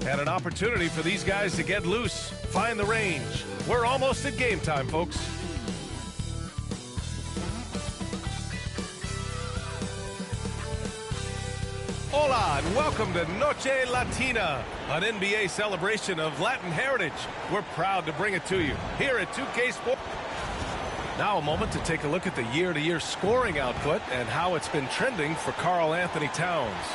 And an opportunity for these guys to get loose, find the range. We're almost at game time, folks. Hola, and welcome to Noche Latina, an NBA celebration of Latin heritage. We're proud to bring it to you here at 2K Sports. Now a moment to take a look at the year-to-year scoring output and how it's been trending for Karl Anthony Towns.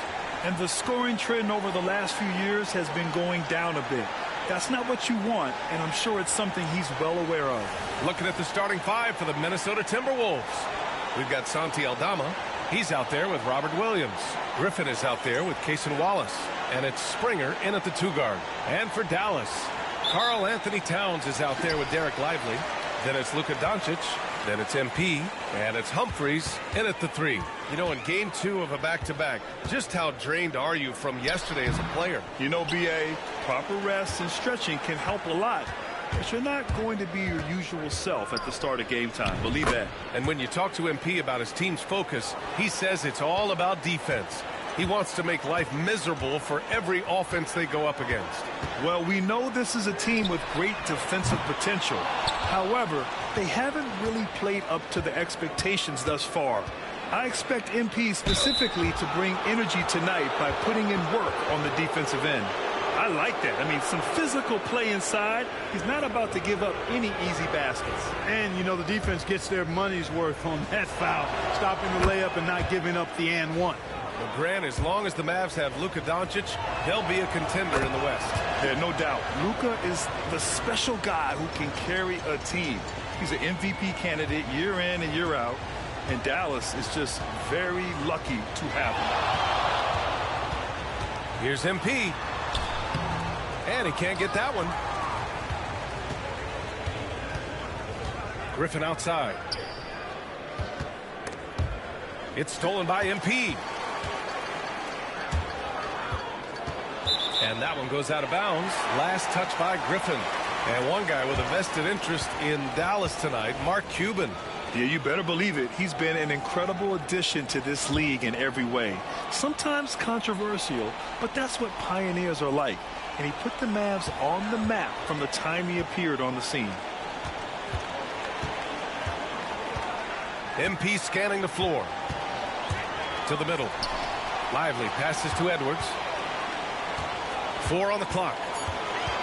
And the scoring trend over the last few years has been going down a bit. That's not what you want, and I'm sure it's something he's well aware of. Looking at the starting five for the Minnesota Timberwolves. We've got Santi Aldama. He's out there with Robert Williams. Griffin is out there with Cason Wallace. And it's Springer in at the 2-guard. And for Dallas, Karl Anthony Towns is out there with Derek Lively. Then it's Luka Doncic. Then it's MP. And it's Humphries in at the 3. You know, in game 2 of a back-to-back, just how drained are you from yesterday as a player? You know, B.A., proper rest and stretching can help a lot. But you're not going to be your usual self at the start of game time. Believe that. And when you talk to MP about his team's focus, he says it's all about defense. He wants to make life miserable for every offense they go up against. Well, we know this is a team with great defensive potential. However, they haven't really played up to the expectations thus far. I expect MP specifically to bring energy tonight by putting in work on the defensive end. I like that. I mean, some physical play inside. He's not about to give up any easy baskets. And, you know, the defense gets their money's worth on that foul, stopping the layup and not giving up the and one. Well, Grant, as long as the Mavs have Luka Doncic, they'll be a contender in the West. Yeah, no doubt. Luka is the special guy who can carry a team. He's an MVP candidate year in and year out. And Dallas is just very lucky to have him. Here's MP. And he can't get that one. Griffin outside. It's stolen by MP. And that one goes out of bounds. Last touch by Griffin. And one guy with a vested interest in Dallas tonight, Mark Cuban. Yeah, you better believe it. He's been an incredible addition to this league in every way. Sometimes controversial, but that's what pioneers are like. And he put the Mavs on the map from the time he appeared on the scene. MP scanning the floor. To the middle. Lively passes to Edwards. 4 on the clock.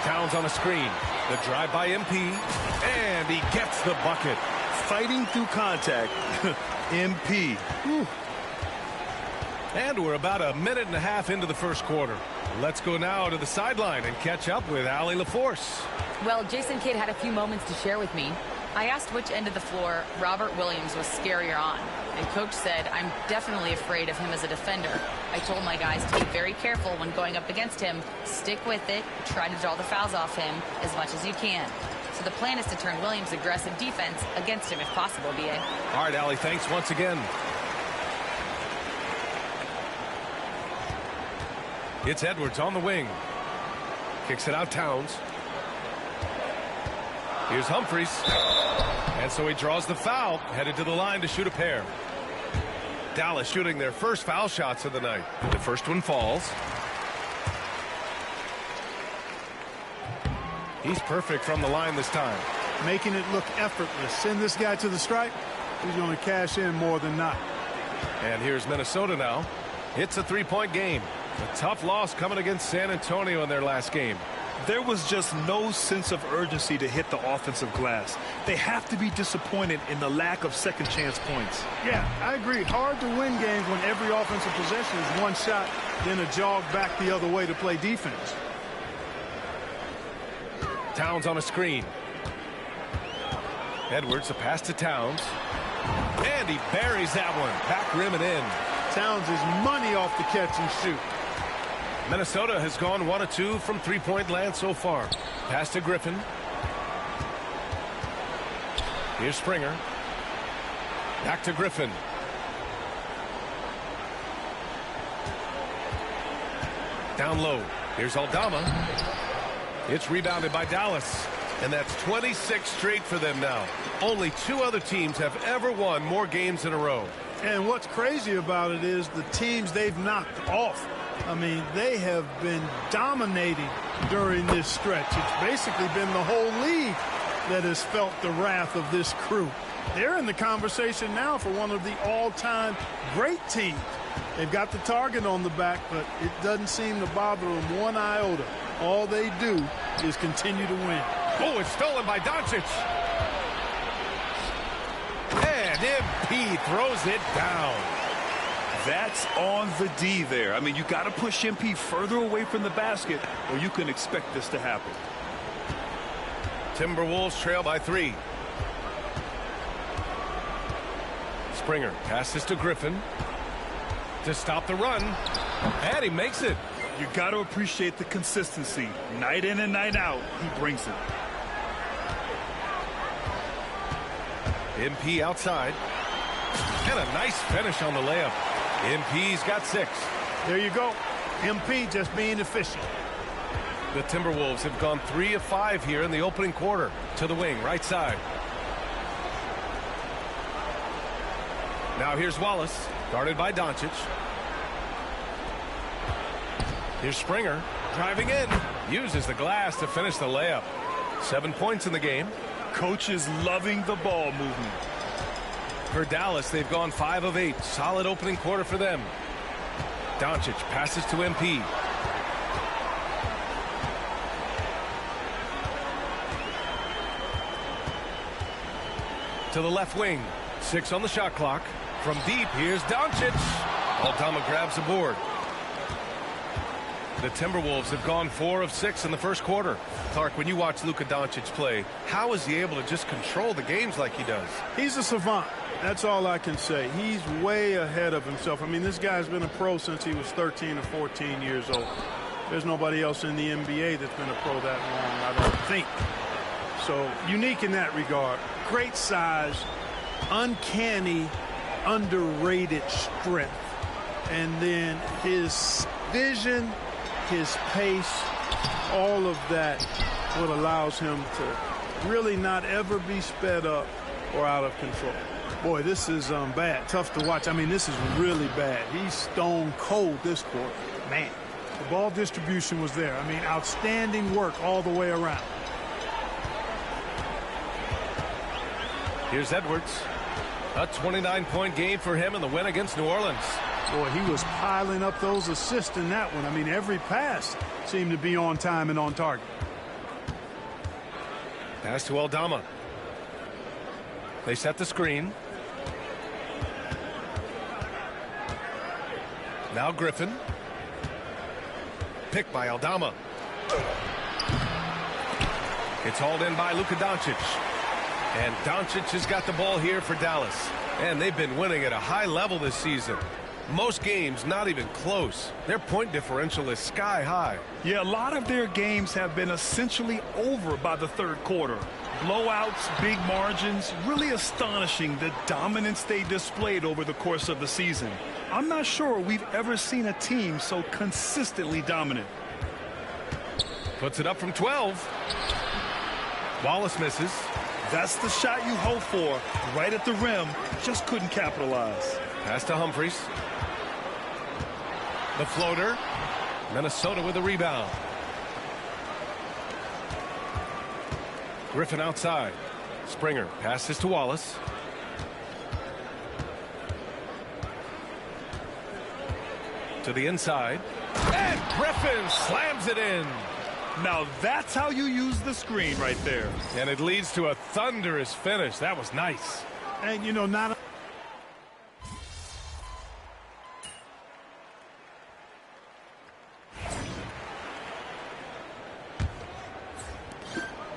Towns on a screen. The drive by MP. And he gets the bucket. Fighting through contact. MP. Whew. And we're about a minute and a half into the first quarter. Let's go now to the sideline and catch up with Allie LaForce. Well, Jason Kidd had a few moments to share with me. I asked which end of the floor Robert Williams was scarier on, and Coach said, I'm definitely afraid of him as a defender. I told my guys to be very careful when going up against him, stick with it, try to draw the fouls off him as much as you can. So the plan is to turn Williams' aggressive defense against him if possible, B.A. All right, Allie, thanks once again. It's Edwards on the wing. Kicks it out, Towns. Here's Humphries. And so he draws the foul, headed to the line to shoot a pair. Dallas shooting their first foul shots of the night. The first one falls. He's perfect from the line this time. Making it look effortless. Send this guy to the stripe. He's going to cash in more than not. And here's Minnesota now. It's a three-point game. A tough loss coming against San Antonio in their last game. There was just no sense of urgency to hit the offensive glass. They have to be disappointed in the lack of second chance points. Yeah, I agree. Hard to win games when every offensive possession is one shot, then a jog back the other way to play defense. Towns on a screen. Edwards, a pass to Towns. And he buries that one. Back rim and in. Towns is money off the catch and shoot. Minnesota has gone 1 of 2 from three-point land so far. Pass to Griffin. Here's Springer. Back to Griffin. Down low. Here's Aldama. It's rebounded by Dallas. And that's 26 straight for them now. Only 2 other teams have ever won more games in a row. And what's crazy about it is the teams they've knocked off. I mean, they have been dominating during this stretch. It's basically been the whole league that has felt the wrath of this crew. They're in the conversation now for one of the all-time great teams. They've got the target on the back, but it doesn't seem to bother them one iota. All they do is continue to win. Oh, it's stolen by Doncic. And MP throws it down. That's on the D there. I mean, you got to push MP further away from the basket or you can expect this to happen. Timberwolves trail by 3. Springer passes to Griffin to stop the run. And he makes it. You got to appreciate the consistency. Night in and night out, he brings it. MP outside. And a nice finish on the layup. MP's got 6. There you go. MP just being efficient. The Timberwolves have gone 3 of 5 here in the opening quarter. To the wing, right side. Now here's Wallace, guarded by Doncic. Here's Springer, driving in. Uses the glass to finish the layup. 7 points in the game. Coach is loving the ball movement. For Dallas, they've gone 5 of 8. Solid opening quarter for them. Doncic passes to MP. To the left wing. 6 on the shot clock. From deep, here's Doncic. Aldama grabs the board. The Timberwolves have gone 4 of 6 in the first quarter. Clark, when you watch Luka Doncic play, how is he able to just control the games like he does? He's a savant. That's all I can say. He's way ahead of himself. I mean, this guy's been a pro since he was 13 or 14 years old. There's nobody else in the NBA that's been a pro that long, I don't think. So, unique in that regard. Great size, uncanny, underrated strength. And then his vision, his pace, all of that, what allows him to really not ever be sped up or out of control. Boy, this is bad. Tough to watch. I mean, this is really bad. He's stone cold this quarter. Man, the ball distribution was there. I mean, outstanding work all the way around. Here's Edwards. A 29-point game for him in the win against New Orleans. Boy, he was piling up those assists in that one. I mean, every pass seemed to be on time and on target. Pass to Aldama. They set the screen. Now Griffin. Picked by Aldama. It's hauled in by Luka Doncic. And Doncic has got the ball here for Dallas. And they've been winning at a high level this season. Most games not even close. Their point differential is sky high. Yeah, a lot of their games have been essentially over by the third quarter. Blowouts, big margins, really astonishing the dominance they displayed over the course of the season. I'm not sure we've ever seen a team so consistently dominant. Puts it up from 12. Wallace misses. That's the shot you hope for, right at the rim. Just couldn't capitalize. Pass to Humphries. The floater. Minnesota with a rebound. Griffin outside. Springer passes to Wallace. To the inside. And Griffin slams it in. Now that's how you use the screen right there. And it leads to a thunderous finish. That was nice. And, you know, not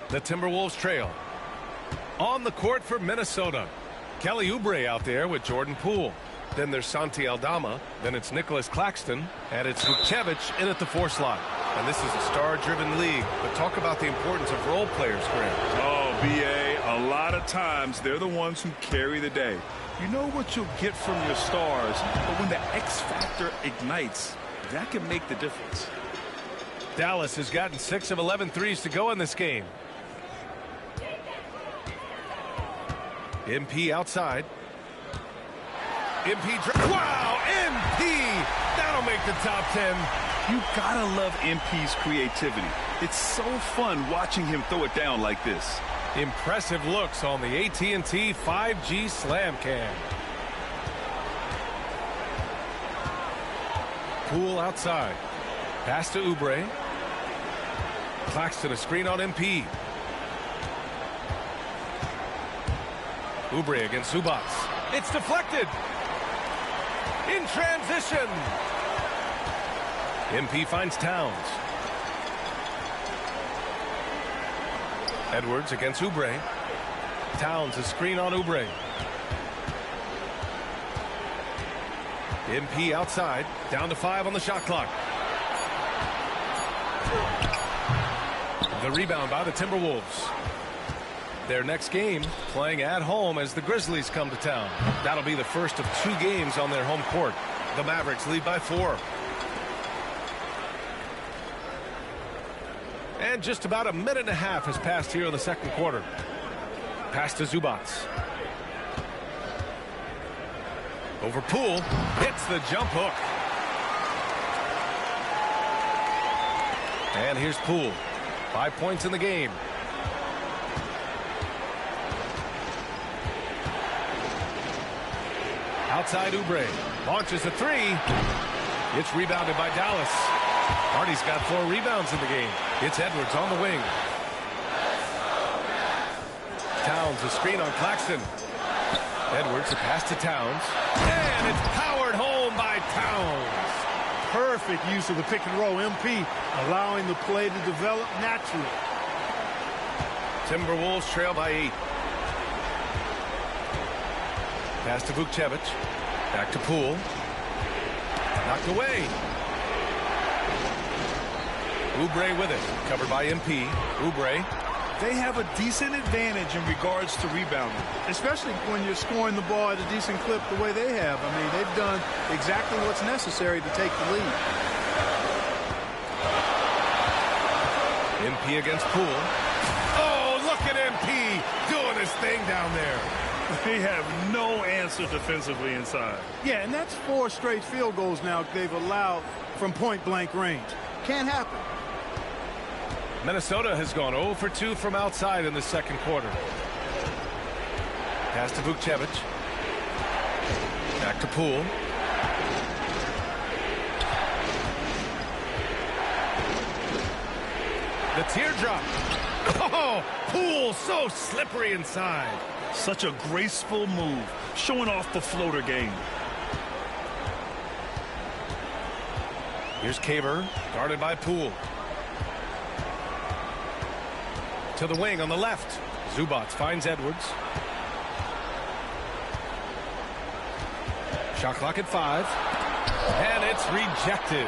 the Timberwolves trail. On the court for Minnesota. Kelly Oubre out there with Jordan Poole. Then there's Santi Aldama. Then it's Nicholas Claxton. And it's Vukcevic in at the 4 slot. And this is a star-driven league. But talk about the importance of role players, Graham. Oh, B.A., a lot of times they're the ones who carry the day. You know what you'll get from your stars, but when the X factor ignites, that can make the difference. Dallas has gotten 6 of 11 threes to go in this game. MP outside. Wow, MP! That'll make the top 10. You gotta love MP's creativity. It's so fun watching him throw it down like this. Impressive looks on the AT&T 5G Slam Cam. Poole outside. Pass to Oubre. Claxton a screen on MP. Oubre against Zubats. It's deflected. In transition. MP finds Towns. Edwards against Oubre. Towns a screen on Oubre. MP outside. Down to 5 on the shot clock. The rebound by the Timberwolves. Their next game playing at home as the Grizzlies come to town. That'll be the first of 2 games on their home court. The Mavericks lead by 4. And just about a minute and a half has passed here in the second quarter. Pass to Zubats. Over Poole. Hits the jump hook. And here's Poole. 5 points in the game. Outside Oubre. Launches a 3. It's rebounded by Dallas. Hardy's got 4 rebounds in the game. It's Edwards on the wing. Towns a screen on Claxton. Edwards a pass to Towns. And it's powered home by Towns. perfect use of the pick and roll. MP allowing the play to develop naturally. Timberwolves trail by 8. Pass to Vukcevic. Back to Poole. Knocked away. Oubre with it. Covered by MP. Oubre. They have a decent advantage in regards to rebounding. Especially when you're scoring the ball at a decent clip the way they have. I mean, they've done exactly what's necessary to take the lead. MP against Poole. Oh, look at MP doing his thing down there. They have no answer defensively inside. Yeah, and that's 4 straight field goals now they've allowed from point-blank range. Can't happen. Minnesota has gone 0 for 2 from outside in the second quarter. Pass to Vukcevic. Back to Poole. The teardrop. Oh, Poole so slippery inside. Such a graceful move, showing off the floater game. Here's Caver, guarded by Poole. To the wing on the left. Zubats finds Edwards. Shot clock at 5. And it's rejected.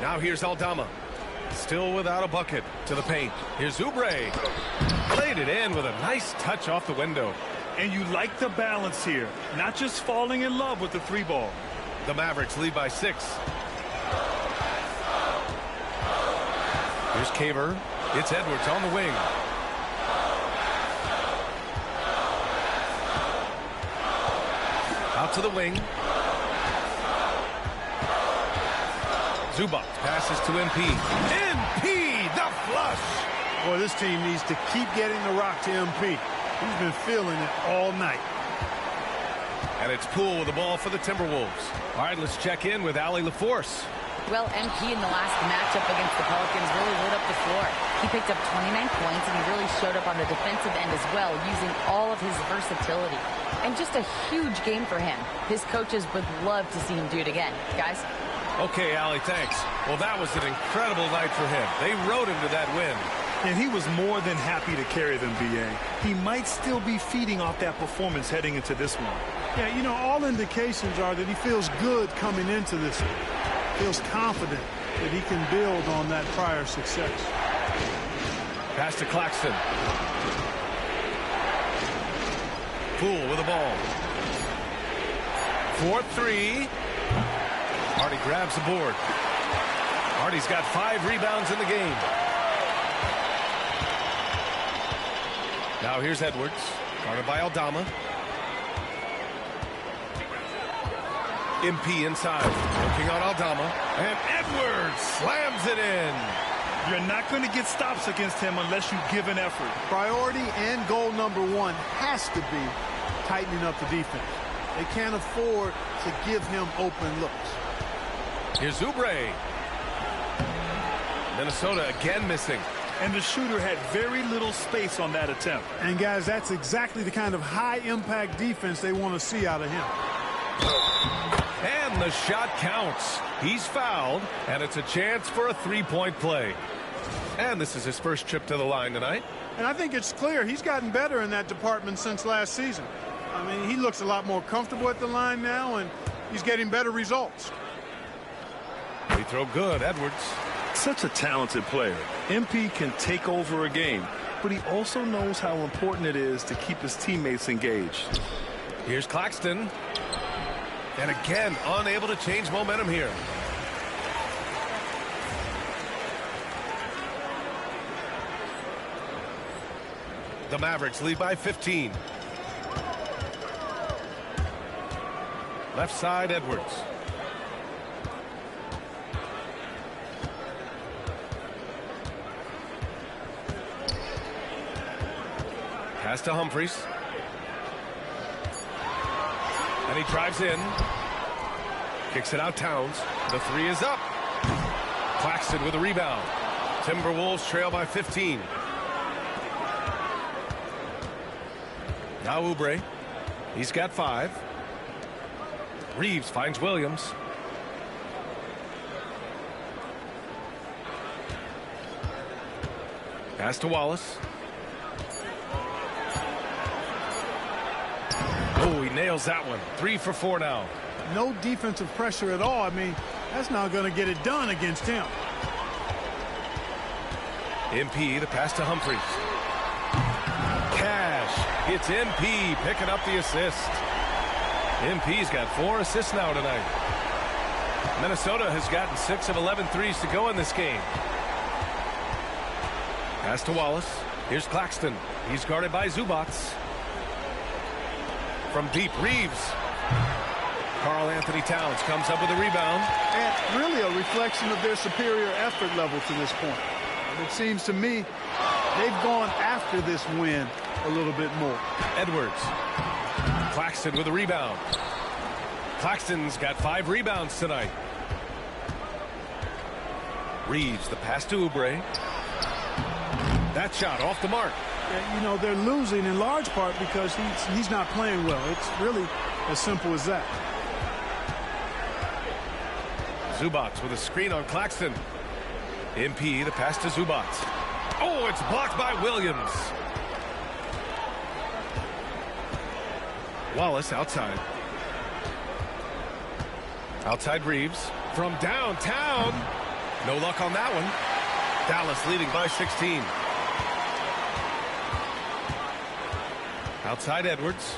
Now here's Aldama. Still without a bucket. To the paint. Here's Oubre. Played it in with a nice touch off the window. And you like the balance here. Not just falling in love with the 3-ball. The Mavericks lead by 6. Here's Caver. It's Edwards on the wing. Out to the wing. Zubats passes to MP. MP, the flush. Boy, this team needs to keep getting the rock to MP. He's been feeling it all night. And it's Poole with the ball for the Timberwolves. All right, let's check in with Allie LaForce. Well, MP in the last matchup against the Pelicans really lit up the floor. He picked up 29 points, and he really showed up on the defensive end as well, using all of his versatility. And just a huge game for him. His coaches would love to see him do it again. Guys? Okay, Allie, thanks. Well, that was an incredible night for him. They rode him to that win. And he was more than happy to carry them, B.A. He might still be feeding off that performance heading into this one. Yeah, you know, all indications are that he feels good coming into this. Feels confident that he can build on that prior success. Pass to Claxton. Poole with the ball. 4-3. Hardy grabs the board. Hardy's got 5 rebounds in the game. Now here's Edwards, guarded by Aldama. MP inside, looking on Aldama, and Edwards slams it in. You're not going to get stops against him unless you give an effort. Priority and goal number 1 has to be tightening up the defense. They can't afford to give him open looks. Here's Oubre. Minnesota again missing. And the shooter had very little space on that attempt. And guys, that's exactly the kind of high-impact defense they want to see out of him. And the shot counts. He's fouled, and it's a chance for a 3-point play. And this is his first trip to the line tonight. And I think it's clear he's gotten better in that department since last season. I mean, he looks a lot more comfortable at the line now, and he's getting better results. Free throw good, Edwards. Such a talented player. MP can take over a game, but he also knows how important it is to keep his teammates engaged. Here's Claxton. And again, unable to change momentum here. The Mavericks lead by 15. Left side, Edwards. Pass to Humphries. And he drives in. Kicks it out, Towns. The 3 is up. Claxton with a rebound. Timberwolves trail by 15. Now Oubre. He's got 5. Reeves finds Williams. Pass to Wallace. Oh, he nails that one. 3 for 4 now. No defensive pressure at all. I mean, that's not going to get it done against him. MP, the pass to Humphries. Cash. It's MP picking up the assist. MP's got 4 assists now tonight. Minnesota has gotten 6 of 11 threes to go in this game. Pass to Wallace. Here's Claxton. He's guarded by Zubats. From deep, Reeves. Karl Anthony Towns comes up with a rebound. And really a reflection of their superior effort level to this point. It seems to me they've gone after this win a little bit more. Edwards. Claxton with a rebound. Claxton's got 5 rebounds tonight. Reeves, the pass to Oubre. That shot off the mark. You know, they're losing in large part because he's not playing well. It's really as simple as that. Zubats with a screen on Claxton. MP, the pass to Zubac. Oh, it's blocked by Williams. Wallace outside. Outside Reeves. From downtown. No luck on that one. Dallas leading by 16. Outside Edwards.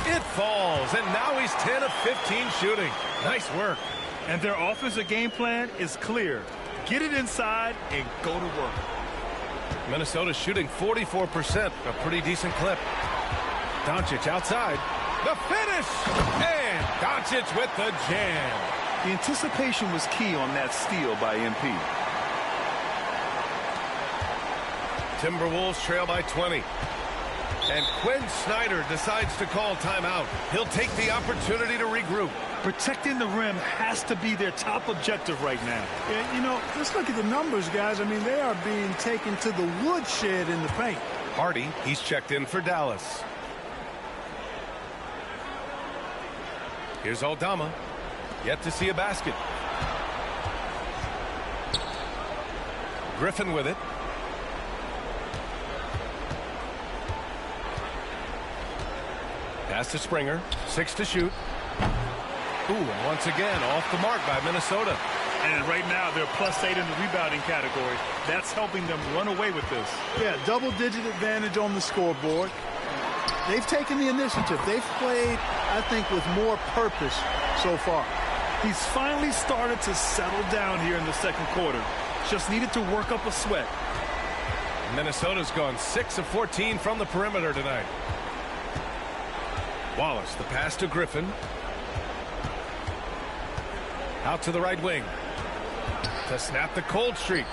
It falls, and now he's 10 of 15 shooting. Nice work. And their offensive game plan is clear. Get it inside and go to work. Minnesota's shooting 44%, a pretty decent clip. Doncic outside. The finish! And Doncic with the jam. The anticipation was key on that steal by MP. Timberwolves trail by 20. And Quinn Snyder decides to call timeout. He'll take the opportunity to regroup. Protecting the rim has to be their top objective right now. Yeah, you know, just look at the numbers, guys. I mean, they are being taken to the woodshed in the paint. Hardy, he's checked in for Dallas. Here's Aldama. Yet to see a basket. Griffin with it. Pass to Springer. 6 to shoot. Ooh, and once again, off the mark by Minnesota. And right now, they're +8 in the rebounding category. That's helping them run away with this. Yeah, double-digit advantage on the scoreboard. They've taken the initiative. They've played, I think, with more purpose so far. He's finally started to settle down here in the second quarter. Just needed to work up a sweat. Minnesota's gone 6 of 14 from the perimeter tonight. Wallace, the pass to Griffin. Out to the right wing. To snap the cold streak.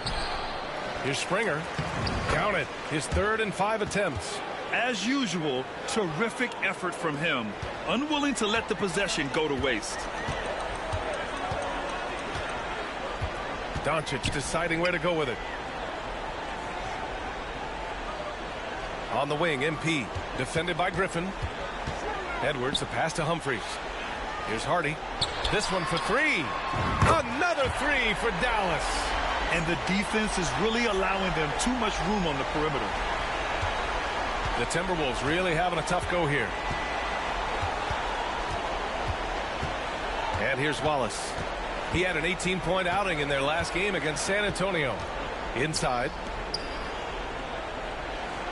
Here's Springer. Count it. His 3rd and 5 attempts. As usual, terrific effort from him. Unwilling to let the possession go to waste. Doncic deciding where to go with it. On the wing, MP. Defended by Griffin. Edwards, the pass to Humphries. Here's Hardy. This one for 3. Another 3 for Dallas. And the defense is really allowing them too much room on the perimeter. The Timberwolves really having a tough go here. And here's Wallace. He had an 18-point outing in their last game against San Antonio. Inside.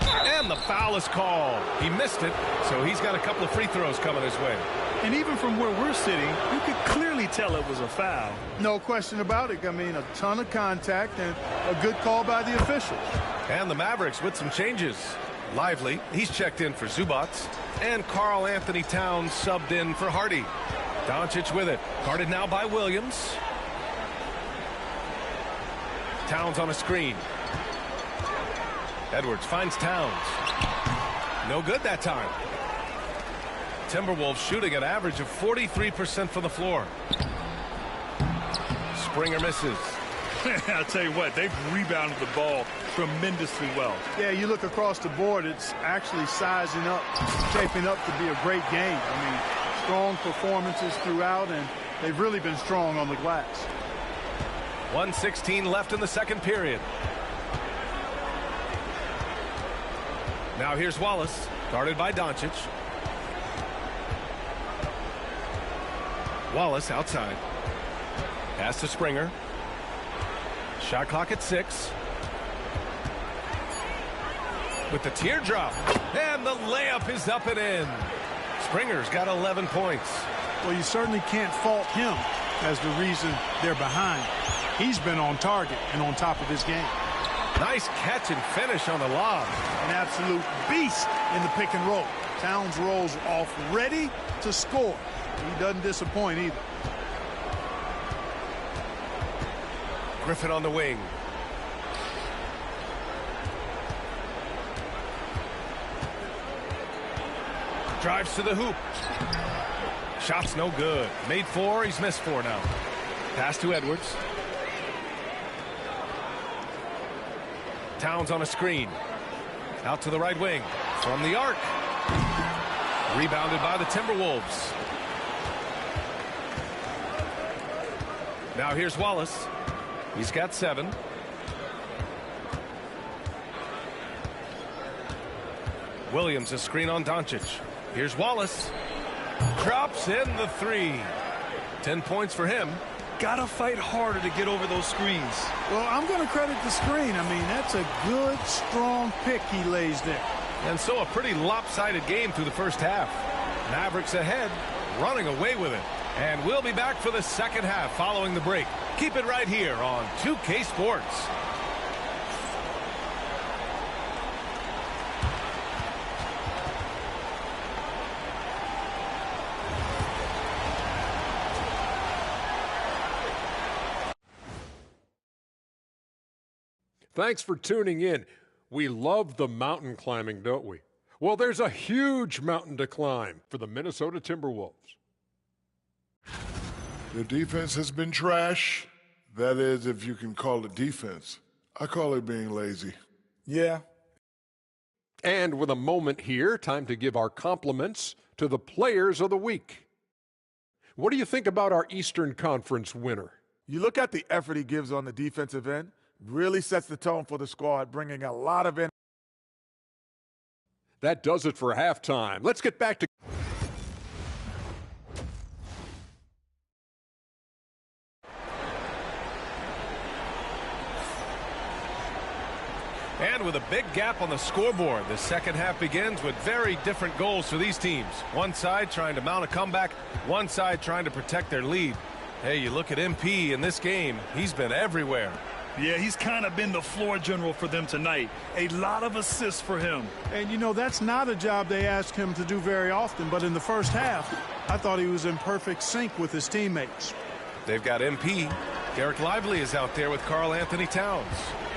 And the foul is called. He missed it, so he's got a couple of free throws coming his way. And even from where we're sitting, you could clearly tell it was a foul. No question about it. I mean, a ton of contact and a good call by the officials. And the Mavericks with some changes. Lively, he's checked in for Zubac. And Karl Anthony Towns subbed in for Hardy. Doncic with it. Guarded now by Williams. Towns on a screen. Edwards finds Towns. No good that time. Timberwolves shooting an average of 43% from the floor. Springer misses. I'll tell you what, they've rebounded the ball tremendously well. Yeah, you look across the board, it's actually sizing up, shaping up to be a great game. I mean, strong performances throughout, and they've really been strong on the glass. 1:16 left in the second period. Now here's Wallace, guarded by Doncic. Wallace outside. Pass to Springer. Shot clock at 6. With the teardrop. And the layup is up and in. Springer's got 11 points. Well, you certainly can't fault him as the reason they're behind. He's been on target and on top of his game. Nice catch and finish on the lob. An absolute beast in the pick and roll. Towns rolls off ready to score. He doesn't disappoint either. Griffin on the wing. Drives to the hoop. Shot's no good. Made 4, he's missed 4 now. Pass to Edwards. Towns on a screen. Out to the right wing. From the arc. Rebounded by the Timberwolves. Now here's Wallace. He's got 7. Williams a screen on Doncic. Here's Wallace. Drops in the 3. 10 points for him. Gotta fight harder to get over those screens. Well, I'm going to credit the screen. I mean, that's a good, strong pick he lays there. And so a pretty lopsided game through the first half. Mavericks ahead, running away with it. And we'll be back for the second half following the break. Keep it right here on 2K Sports. Thanks for tuning in. We love the mountain climbing, don't we? Well, there's a huge mountain to climb for the Minnesota Timberwolves. The defense has been trash. That is, if you can call it defense. I call it being lazy. Yeah. And with a moment here, time to give our compliments to the players of the week. What do you think about our Eastern Conference winner? You look at the effort he gives on the defensive end, really sets the tone for the squad, bringing a lot of energy. That does it for halftime. Let's get back to... And with a big gap on the scoreboard, the second half begins with very different goals for these teams. One side trying to mount a comeback, one side trying to protect their lead. Hey, you look at MP in this game, he's been everywhere. Yeah, he's kind of been the floor general for them tonight. A lot of assists for him. And, you know, that's not a job they ask him to do very often. But in the first half, I thought he was in perfect sync with his teammates. They've got MP. Derek Lively is out there with Karl Anthony Towns.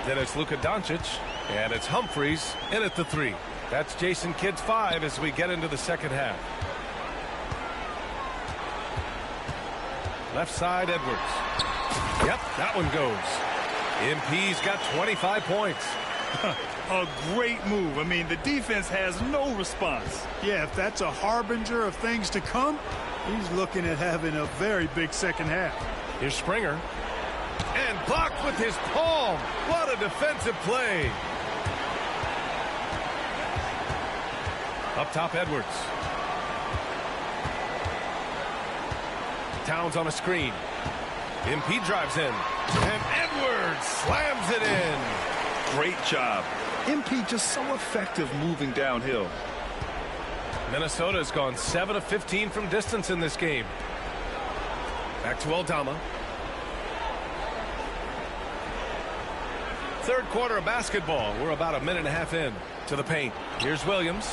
Then it's Luka Doncic. And it's Humphries in at the 3. That's Jason Kidd's 5 as we get into the second half. Left side, Edwards. Yep, that one goes. MP's got 25 points. A great move. I mean, the defense has no response. Yeah, if that's a harbinger of things to come, he's looking at having a very big second half. Here's Springer. And blocked with his palm. What a defensive play. Up top, Edwards. Towns on a screen. MP drives in. And Edwards slams it in. Great job. MP just so effective moving downhill. Minnesota's gone 7 of 15 from distance in this game. Back to Aldama. Third quarter of basketball. We're about a minute and a half in to the paint. Here's Williams.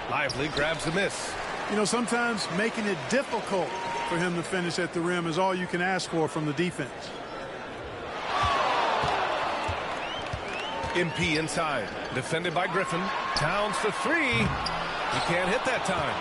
Lively grabs the miss. You know, sometimes making it difficult for him to finish at the rim is all you can ask for from the defense. MP inside. Defended by Griffin. Towns for 3. He can't hit that time.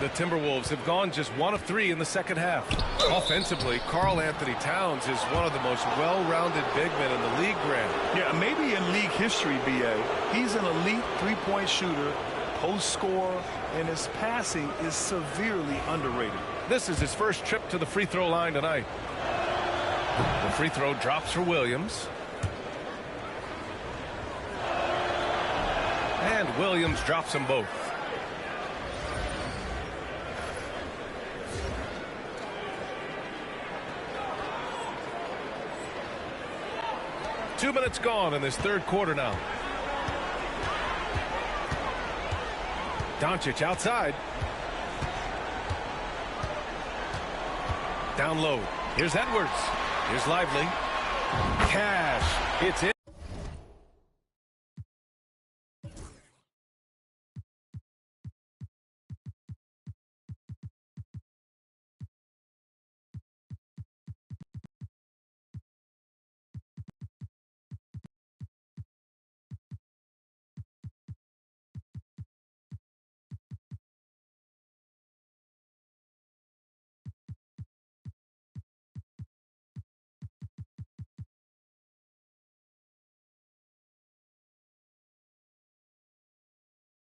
The Timberwolves have gone just 1 of 3 in the second half. Offensively, Karl Anthony Towns is one of the most well-rounded big men in the league, Grant. Yeah, maybe in league history, B.A. He's an elite three-point shooter, post scorer, and his passing is severely underrated. This is his first trip to the free throw line tonight. The free throw drops for Williams. And Williams drops them both. Two minutes gone in this third quarter now. Doncic outside. Down low. Here's Edwards. Here's Lively. Cash. It's in.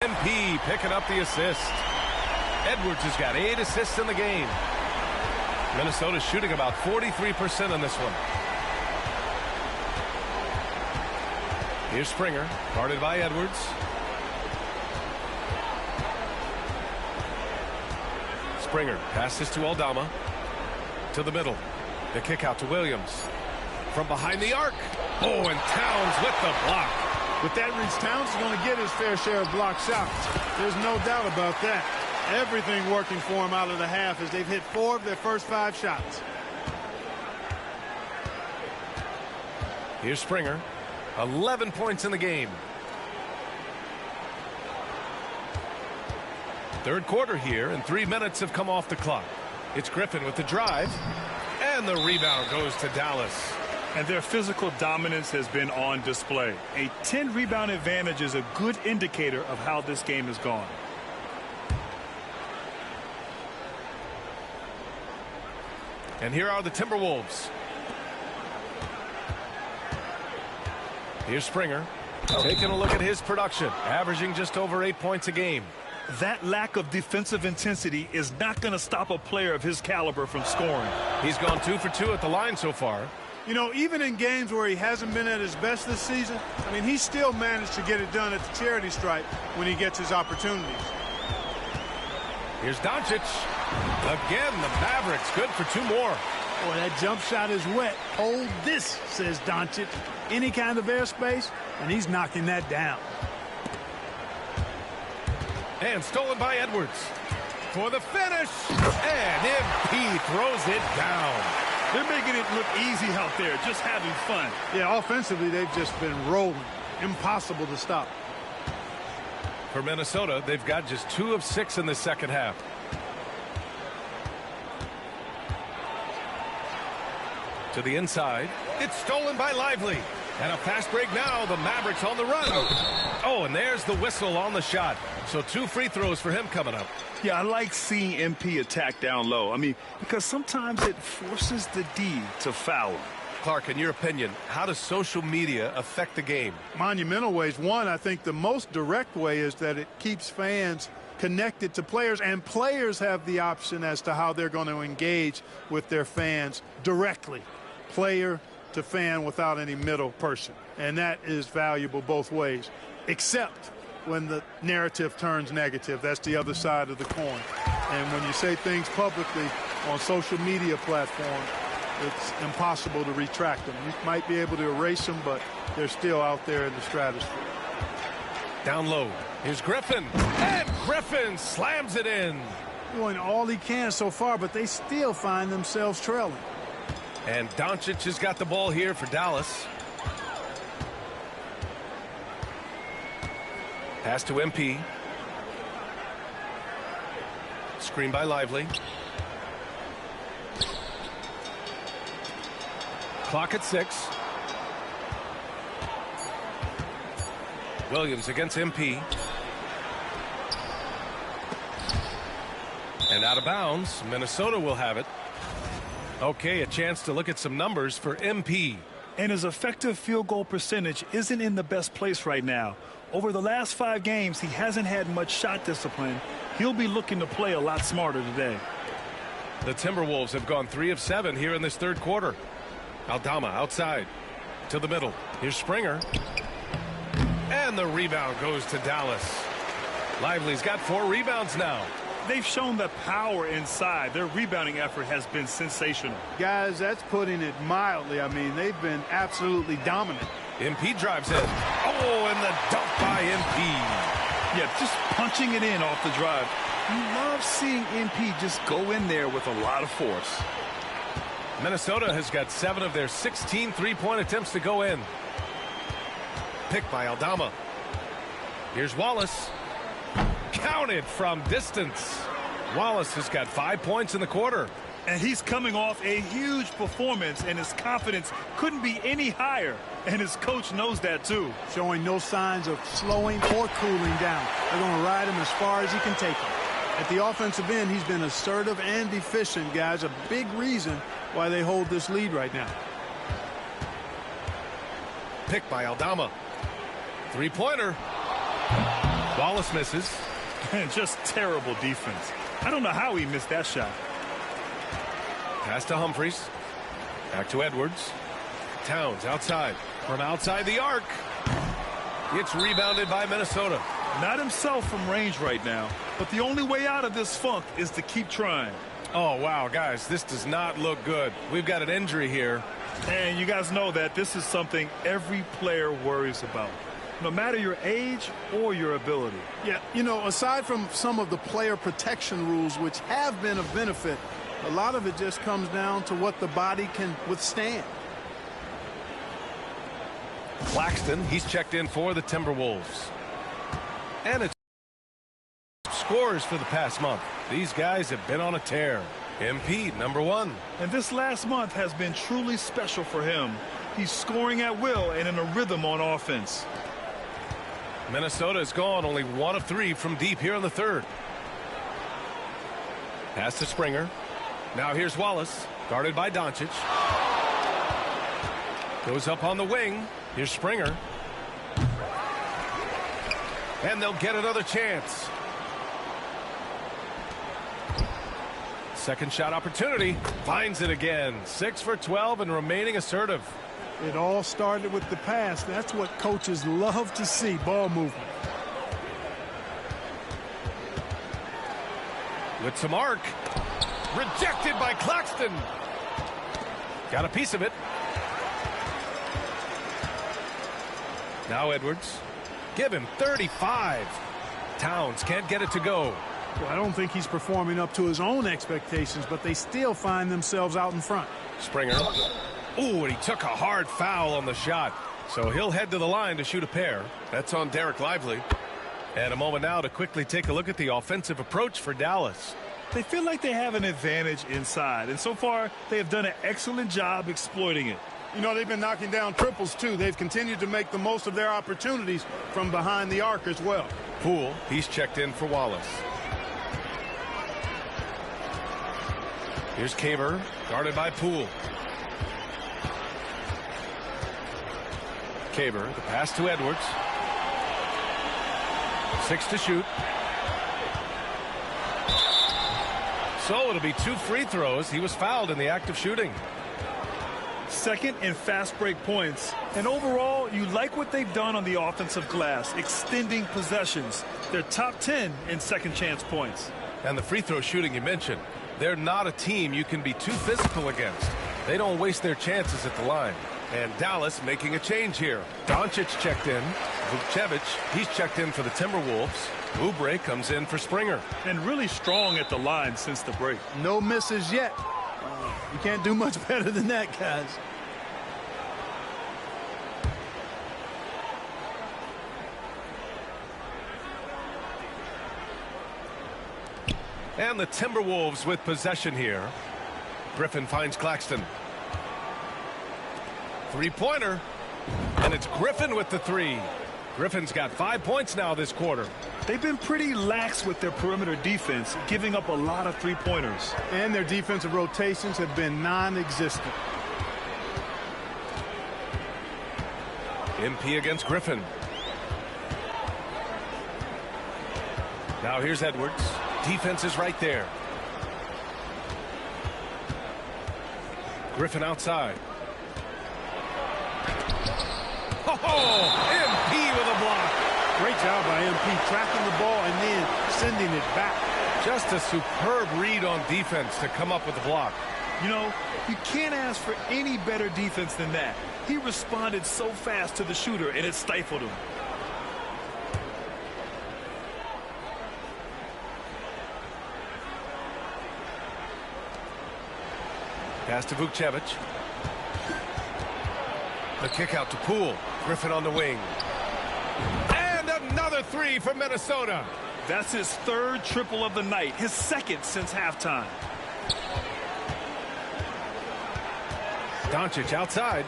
MP picking up the assist. Edwards has got 8 assists in the game. Minnesota's shooting about 43% on this one. Here's Springer, guarded by Edwards. Springer passes to Aldama. To the middle. The kick out to Williams. From behind the arc. Oh, and Towns with the block. With that reach, Towns is going to get his fair share of block shots. There's no doubt about that. Everything working for him out of the half as they've hit 4 of their first 5 shots. Here's Springer. 11 points in the game. Third quarter here, and 3 minutes have come off the clock. It's Griffin with the drive, and the rebound goes to Dallas. And their physical dominance has been on display. A 10-rebound advantage is a good indicator of how this game has gone. And here are the Timberwolves. Here's Springer, taking a look at his production, averaging just over 8 points a game. That lack of defensive intensity is not going to stop a player of his caliber from scoring. He's gone 2 for 2 at the line so far. You know, even in games where he hasn't been at his best this season, I mean, he still managed to get it done at the charity stripe when he gets his opportunities. Here's Doncic. Again, the Mavericks good for 2 more. Boy, that jump shot is wet. Hold this, says Doncic. Any kind of airspace, and he's knocking that down. And stolen by Edwards. For the finish. And MP throws it down. They're making it look easy out there, just having fun. Yeah, offensively, they've just been rolling. Impossible to stop. For Minnesota, they've got just 2 of 6 in the second half. To the inside. It's stolen by Lively. And a fast break now. The Mavericks on the run. Oh, and there's the whistle on the shot. So 2 free throws for him coming up. Yeah, I like seeing MP attack down low. I mean, because sometimes it forces the D to foul. Clark, in your opinion, how does social media affect the game? Monumental ways. One, I think the most direct way is that it keeps fans connected to players, and players have the option as to how they're going to engage with their fans directly. Player to fan without any middle person. And that is valuable both ways, except when the narrative turns negative. That's the other side of the coin. And when you say things publicly on social media platforms, it's impossible to retract them. You might be able to erase them, but they're still out there in the stratosphere. Down low. Here's Griffin. And Griffin slams it in. Doing all he can so far, but they still find themselves trailing. And Doncic has got the ball here for Dallas. Pass to MP. Screen by Lively. Clock at 6. Williams against MP. And out of bounds. Minnesota will have it. Okay, a chance to look at some numbers for MP. And his effective field goal percentage isn't in the best place right now. Over the last 5 games, he hasn't had much shot discipline. He'll be looking to play a lot smarter today. The Timberwolves have gone 3 of 7 here in this third quarter. Aldama outside to the middle. Here's Springer. And the rebound goes to Dallas. Lively's got 4 rebounds now. They've shown the power inside. Their rebounding effort has been sensational. Guys, that's putting it mildly. I mean, they've been absolutely dominant. MP drives in. Oh, and the dunk by MP. Yeah, just punching it in off the drive. You love seeing MP just go in there with a lot of force. Minnesota has got 7 of their 16 3-point attempts to go in. Picked by Aldama. Here's Wallace. Counted from distance. Wallace has got 5 points in the quarter. And he's coming off a huge performance, and his confidence couldn't be any higher. And his coach knows that, too. Showing no signs of slowing or cooling down. They're going to ride him as far as he can take him. At the offensive end, he's been assertive and efficient, guys. A big reason why they hold this lead right now. Picked by Aldama. 3-pointer. Wallace misses. And just terrible defense. I don't know how he missed that shot. Pass to Humphries. Back to Edwards. Towns outside. From outside the arc. It's rebounded by Minnesota. Not himself from range right now, but the only way out of this funk is to keep trying. Oh, wow, guys, this does not look good. We've got an injury here. And you guys know that this is something every player worries about, no matter your age or your ability. Yeah, you know, aside from some of the player protection rules, which have been of benefit, a lot of it just comes down to what the body can withstand. Claxton, he's checked in for the Timberwolves. And it's scores for the past month. These guys have been on a tear. MP, number 1. And this last month has been truly special for him. He's scoring at will and in a rhythm on offense. Minnesota is gone only 1 of 3 from deep here in the third. Pass to Springer. Now here's Wallace, guarded by Doncic. Goes up on the wing. Here's Springer. And they'll get another chance. Second shot opportunity. Finds it again. 6 for 12 and remaining assertive. It all started with the pass. That's what coaches love to see, ball movement. With some arc. Rejected by Claxton. Got a piece of it. Now Edwards. Give him 35. Towns can't get it to go. Well, I don't think he's performing up to his own expectations, but they still find themselves out in front. Springer. Ooh, and he took a hard foul on the shot. So he'll head to the line to shoot a pair. That's on Derek Lively. And a moment now to quickly take a look at the offensive approach for Dallas. They feel like they have an advantage inside, and so far they have done an excellent job exploiting it. You know, they've been knocking down triples, too. They've continued to make the most of their opportunities from behind the arc as well. Poole, he's checked in for Wallace. Here's Caver, guarded by Poole. Caver, the pass to Edwards. 6 to shoot. So it'll be 2 free throws. He was fouled in the act of shooting. Second in fast break points. And overall, you like what they've done on the offensive glass, extending possessions. They're top 10 in second chance points. And the free throw shooting you mentioned. They're not a team you can be too physical against. They don't waste their chances at the line. And Dallas making a change here. Doncic checked in. Vukcevic, he's checked in for the Timberwolves. Oubre comes in for Springer. And really strong at the line since the break. No misses yet. You can't do much better than that, guys. And the Timberwolves with possession here. Griffin finds Claxton. Three-pointer. And it's Griffin with the 3. Griffin's got 5 points now this quarter. They've been pretty lax with their perimeter defense, giving up a lot of three-pointers. And their defensive rotations have been non-existent. MP against Griffin. Now here's Edwards. Defense is right there. Griffin outside. Oh, MP with a block. Great job by MP tracking the ball and then sending it back. Just a superb read on defense to come up with the block. You know, you can't ask for any better defense than that. He responded so fast to the shooter, and it stifled him. Pass to Vukcevic. The kick out to Poole. Griffin on the wing. And another 3 for Minnesota. That's his 3rd triple of the night, his 2nd since halftime. Doncic outside.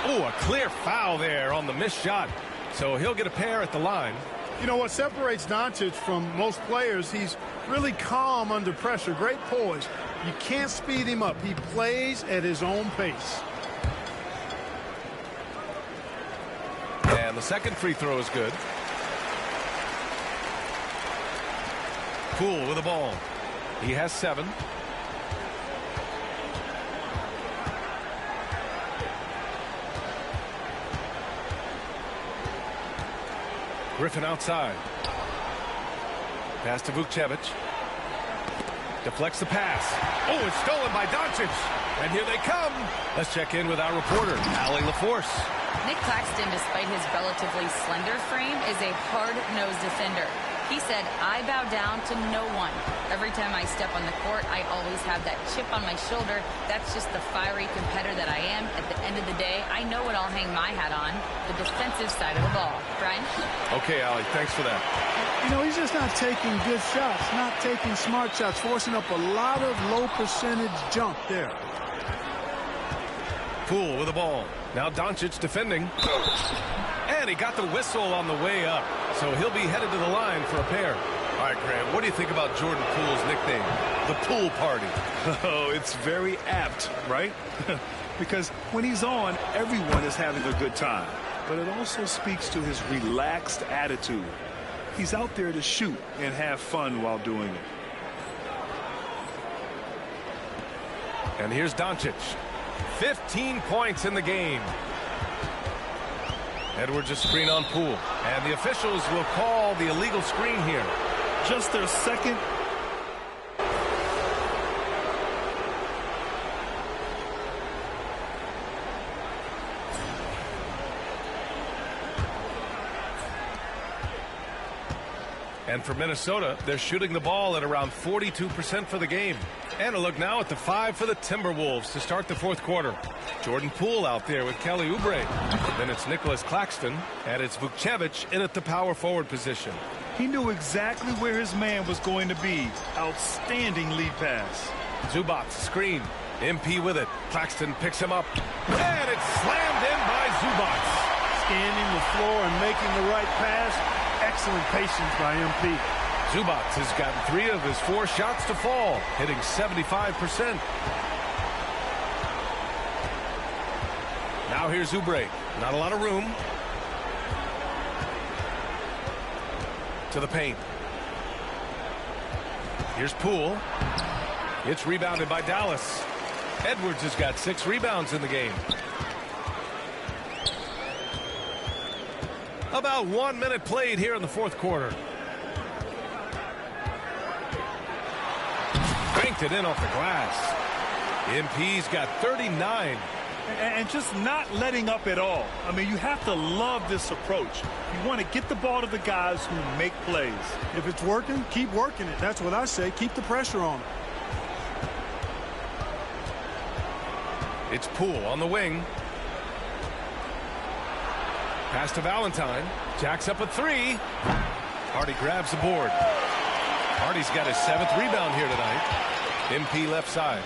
Oh, a clear foul there on the missed shot. So he'll get a pair at the line. You know what separates Doncic from most players, he's really calm under pressure. Great poise. You can't speed him up. He plays at his own pace. And the second free throw is good. Poole with the ball. He has 7. Griffin outside. Pass to Vukcevic. Deflects the pass. Oh, it's stolen by Doncic. And here they come. Let's check in with our reporter, Allie LaForce. Nick Claxton, despite his relatively slender frame, is a hard-nosed defender. He said, I bow down to no one. Every time I step on the court, I always have that chip on my shoulder. That's just the fiery competitor that I am. At the end of the day, I know what I'll hang my hat on, the defensive side of the ball. Brian? Okay, Allie, thanks for that. You know, he's just not taking good shots, not taking smart shots, forcing up a lot of low percentage jump there. Poole with the ball. Now Doncic defending. And he got the whistle on the way up. So he'll be headed to the line for a pair. All right, Grant, what do you think about Jordan Poole's nickname, the Pool Party? Oh, it's very apt, right? Because when he's on, everyone is having a good time. But it also speaks to his relaxed attitude. He's out there to shoot and have fun while doing it. And here's Doncic. 15 points in the game. Edwards a screen on Poole. And the officials will call the illegal screen here. Just their second. And for Minnesota, they're shooting the ball at around 42% for the game. And a look now at the 5 for the Timberwolves to start the fourth quarter. Jordan Poole out there with Kelly Oubre. Then it's Nicholas Claxton, and it's Vukcevic in at the power forward position. He knew exactly where his man was going to be. Outstanding lead pass. Zubac screen. MP with it. Claxton picks him up. And it's slammed in by Zubac. Scanning the floor and making the right pass. Excellent patience by MP. Zubac has gotten 3 of his 4 shots to fall, hitting 75%. Now here's Oubre. Not a lot of room. To the paint. Here's Poole. It's rebounded by Dallas. Edwards has got 6 rebounds in the game. About 1 minute played here in the fourth quarter. Banked it in off the glass. MP's got 39. And just not letting up at all. I mean, you have to love this approach. You want to get the ball to the guys who make plays. If it's working, keep working it. That's what I say. Keep the pressure on. It's Poole on the wing. Pass to Valentine. Jacks up a 3. Hardy grabs the board. Hardy's got his 7th rebound here tonight. MP left side.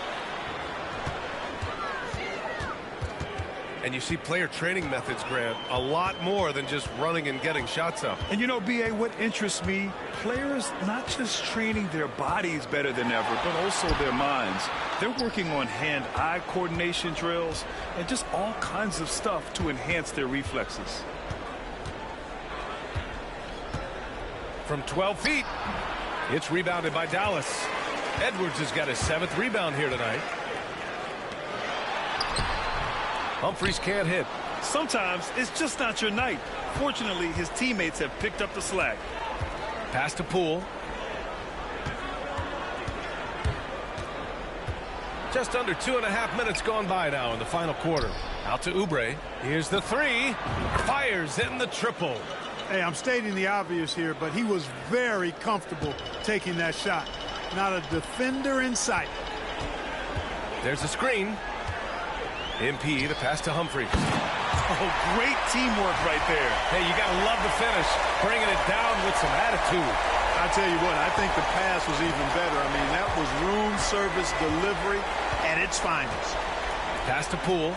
And you see player training methods, Grant, a lot more than just running and getting shots up. And you know, B.A., what interests me, players not just training their bodies better than ever, but also their minds. They're working on hand-eye coordination drills and just all kinds of stuff to enhance their reflexes. From 12 feet, it's rebounded by Dallas. Edwards has got his 7th rebound here tonight. Humphries can't hit. Sometimes it's just not your night. Fortunately, his teammates have picked up the slack. Pass to Poole. Just under 2.5 minutes gone by now in the final quarter. Out to Oubre. Here's the 3. Fires in the triple. Hey, I'm stating the obvious here, but he was very comfortable taking that shot. Not a defender in sight. There's a screen. MP the pass to Humphries. Oh, great teamwork right there. Hey, you got to love the finish. Bringing it down with some attitude. I tell you what, I think the pass was even better. I mean, that was room service delivery at its finest. Pass to Poole.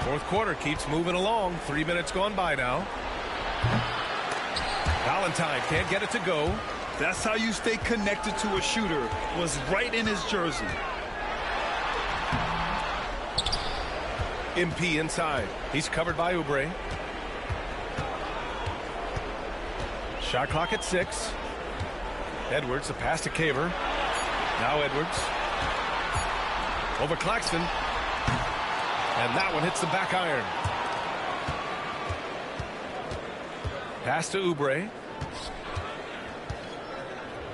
Fourth quarter keeps moving along. 3 minutes gone by now. Valentine can't get it to go. That's how you stay connected to a shooter. Was right in his jersey. MP inside. He's covered by Oubre. Shot clock at 6. Edwards, the pass to Caver. Now Edwards. Over Claxton. And that one hits the back iron. Pass to Oubre.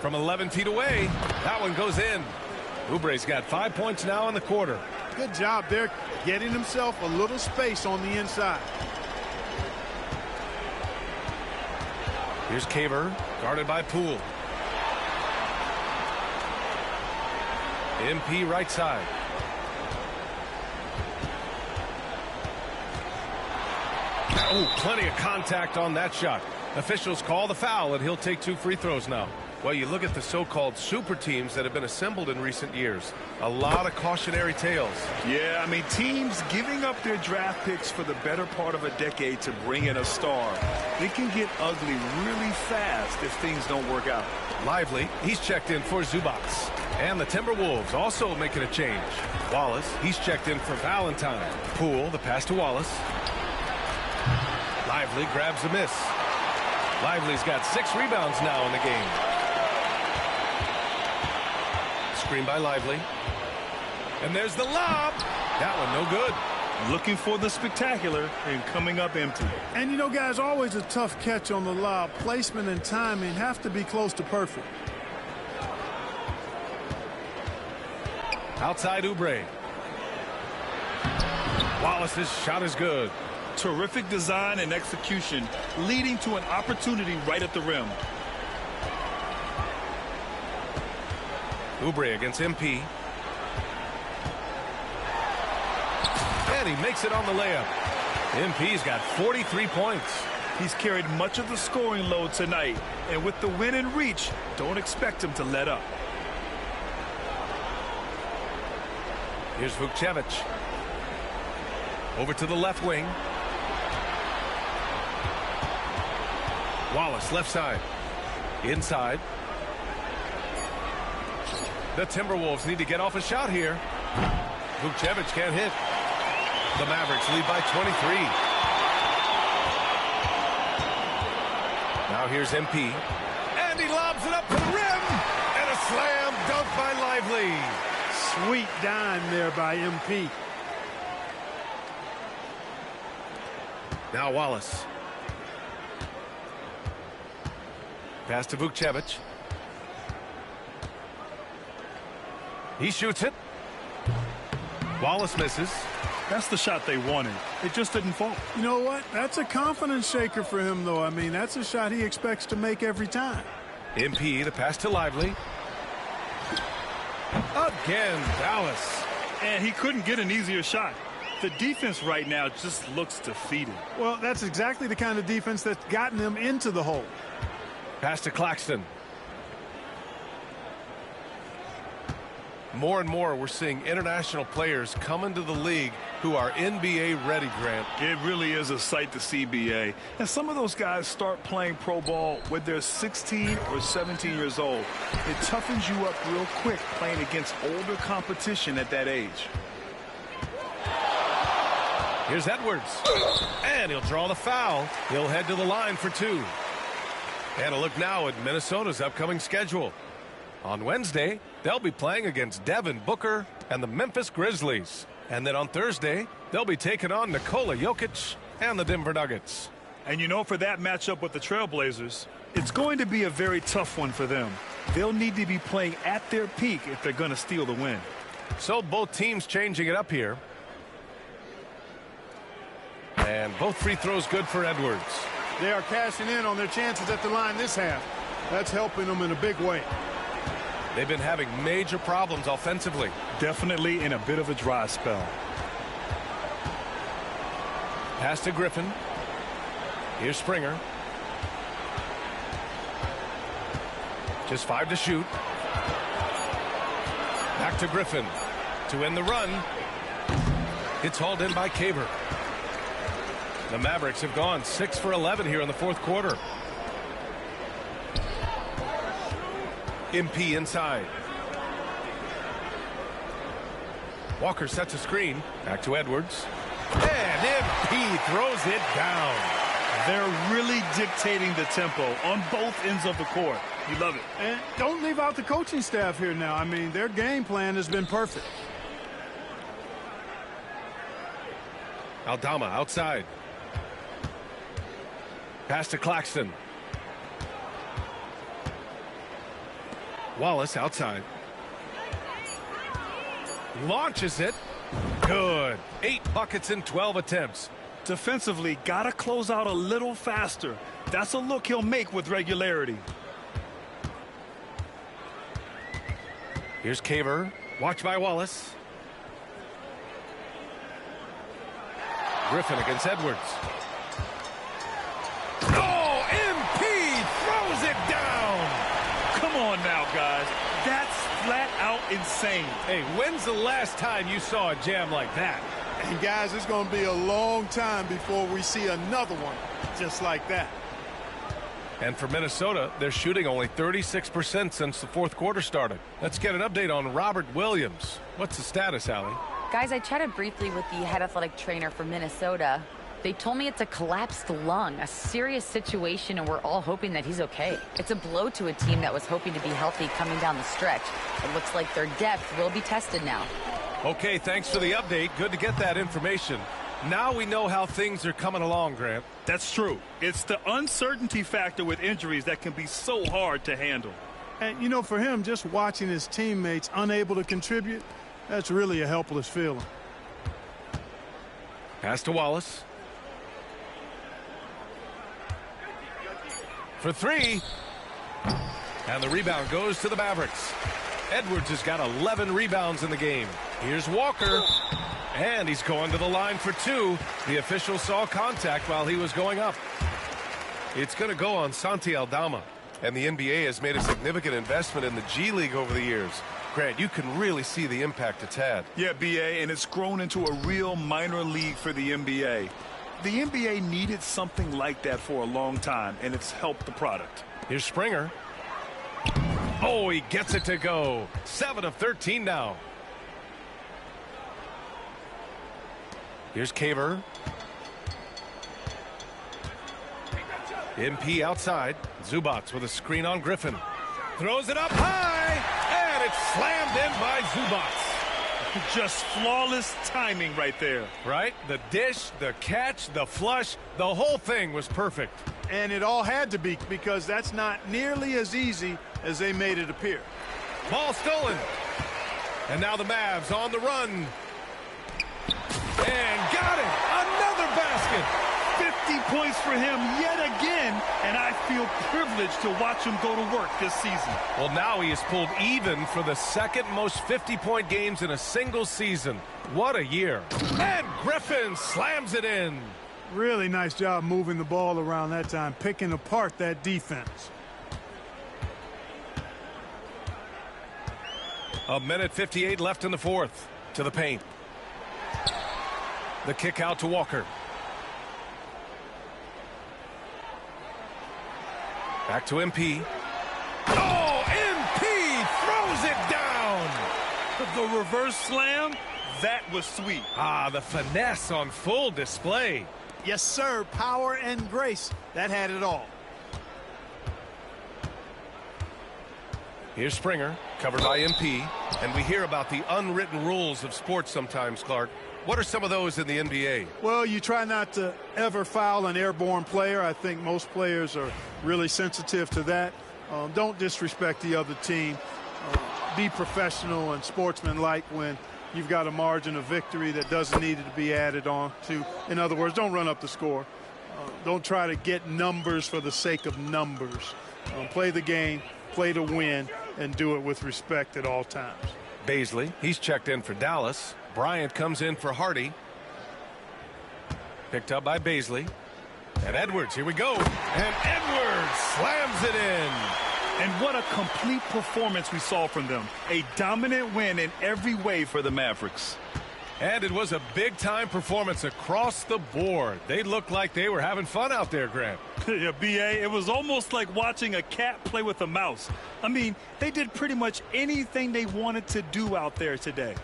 From 11 feet away, that one goes in. Oubre's got 5 points now in the quarter. Good job there, getting himself a little space on the inside. Here's Caver, guarded by Poole. MP right side. Oh, plenty of contact on that shot. Officials call the foul, and he'll take 2 free throws now. Well, you look at the so-called super teams that have been assembled in recent years. A lot of cautionary tales. Yeah, I mean, teams giving up their draft picks for the better part of a decade to bring in a star. It can get ugly really fast if things don't work out. Lively, he's checked in for Zubac. And the Timberwolves also making a change. Wallace, he's checked in for Valentine. Poole, the pass to Wallace. Lively grabs a miss. Lively's got 6 rebounds now in the game. Screen by Lively. And there's the lob. That one no good. Looking for the spectacular and coming up empty. And you know, guys, always a tough catch on the lob. Placement and timing have to be close to perfect. Outside Oubre. Wallace's shot is good. Terrific design and execution, leading to an opportunity right at the rim. Oubre against MP. And he makes it on the layup. MP's got 43 points. He's carried much of the scoring load tonight, and with the win in reach, don't expect him to let up. Here's Vukcevic. Over to the left wing. Wallace left side. Inside. The Timberwolves need to get off a shot here. Vukcevic can't hit. The Mavericks lead by 23. Now here's MP. And he lobs it up to the rim. And a slam dunk by Lively. Sweet dime there by MP. Now Wallace. Pass to Vukcevic. He shoots it. Wallace misses. That's the shot they wanted. It just didn't fall. You know what? That's a confidence shaker for him, though. I mean, that's a shot he expects to make every time. MP, the pass to Lively. Again, Dallas. And he couldn't get an easier shot. The defense right now just looks defeated. Well, that's exactly the kind of defense that's gotten them into the hole. Pass to Claxton. More and more, we're seeing international players come into the league who are NBA ready, Grant. It really is a sight to see, BA. And some of those guys start playing pro ball when they're 16 or 17 years old. It toughens you up real quick playing against older competition at that age. Here's Edwards. And he'll draw the foul. He'll head to the line for 2. And a look now at Minnesota's upcoming schedule. On Wednesday, they'll be playing against Devin Booker and the Memphis Grizzlies. And then on Thursday, they'll be taking on Nikola Jokic and the Denver Nuggets. And you know, for that matchup with the Trailblazers, it's going to be a very tough one for them. They'll need to be playing at their peak if they're going to steal the win. So both teams changing it up here. And both free throws good for Edwards. They are cashing in on their chances at the line this half. That's helping them in a big way. They've been having major problems offensively. Definitely in a bit of a dry spell. Pass to Griffin. Here's Springer. Just 5 to shoot. Back to Griffin to end the run. It's hauled in by Caver. The Mavericks have gone 6 for 11 here in the fourth quarter. MP inside. Walker sets a screen. Back to Edwards. And MP throws it down. They're really dictating the tempo on both ends of the court. You love it. And don't leave out the coaching staff here now. I mean, their game plan has been perfect. Aldama outside. Pass to Claxton. Wallace outside. Launches it. Good. 8 buckets in 12 attempts. Defensively, got to close out a little faster. That's a look he'll make with regularity. Here's Caver. Watch by Wallace. Griffin against Edwards. Oh, MP throws it down. Come on now, guys. That's flat out insane. Hey, when's the last time you saw a jam like that? And guys, it's going to be a long time before we see another one just like that. And for Minnesota, they're shooting only 36% since the fourth quarter started. Let's get an update on Robert Williams. What's the status, Allie? Guys, I chatted briefly with the head athletic trainer for Minnesota. They told me it's a collapsed lung, a serious situation, and we're all hoping that he's okay. It's a blow to a team that was hoping to be healthy coming down the stretch. It looks like their depth will be tested now. Okay, thanks for the update. Good to get that information. Now we know how things are coming along, Grant. That's true. It's the uncertainty factor with injuries that can be so hard to handle. And, you know, for him, just watching his teammates unable to contribute, that's really a helpless feeling. Pass to Wallace. For 3. And the rebound goes to the Mavericks. Edwards has got 11 rebounds in the game. Here's Walker. And he's going to the line for 2. The official saw contact while he was going up. It's going to go on Santi Aldama. And the NBA has made a significant investment in the G League over the years. Grant, you can really see the impact it's had. Yeah, BA, and it's grown into a real minor league for the NBA. The NBA needed something like that for a long time, and it's helped the product. Here's Springer. Oh, he gets it to go. 7 of 13 now. Here's Caver. MP outside. Zubats with a screen on Griffin. Throws it up high, and it's slammed in by Zubats. Just flawless timing right there. Right? The dish, the catch, the flush, the whole thing was perfect. And it all had to be, because that's not nearly as easy as they made it appear. Ball stolen. And now the Mavs on the run. And got it. Another basket. 50 points for him yet again, and I feel privileged to watch him go to work this season. Well, now he has pulled even for the second most 50-point games in a single season. What a year. And Griffin slams it in. Really nice job moving the ball around that time, picking apart that defense. A minute 58 left in the fourth. To the paint. The kick out to Walker. Back to MP. Oh, MP throws it down. The reverse slam, that was sweet. Ah, the finesse on full display. Yes, sir. Power and grace. That had it all. Here's Springer, covered by MP. And we hear about the unwritten rules of sports sometimes, Clark. What are some of those in the NBA? Well, you try not to ever foul an airborne player. I think most players are really sensitive to that. Don't disrespect the other team. Be professional and sportsmanlike when you've got a margin of victory that doesn't need to be added on to. In other words, don't run up the score. Don't try to get numbers for the sake of numbers. Play the game, play to win, and do it with respect at all times. Baisley, he's checked in for Dallas. Bryant comes in for Hardy. Picked up by Baisley. And Edwards, here we go. And Edwards slams it in. And what a complete performance we saw from them. A dominant win in every way for the Mavericks. And it was a big-time performance across the board. They looked like they were having fun out there, Grant. Yeah, B.A., it was almost like watching a cat play with a mouse. I mean, they did pretty much anything they wanted to do out there today.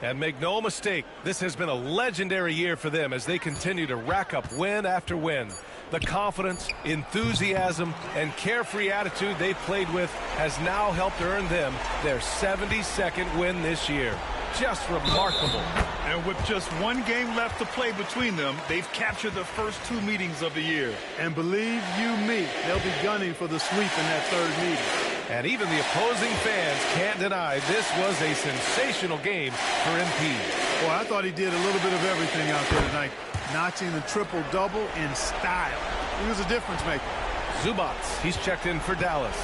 And make no mistake, this has been a legendary year for them as they continue to rack up win after win. The confidence, enthusiasm, and carefree attitude they've played with has now helped earn them their 72nd win this year. Just remarkable. And with just one game left to play between them, they've captured the first 2 meetings of the year. And believe you me, they'll be gunning for the sweep in that 3rd meeting. And even the opposing fans can't deny this was a sensational game for MP. Boy, I thought he did a little bit of everything out there tonight, notching the triple-double in style. He was a difference maker. Zubats, he's checked in for Dallas.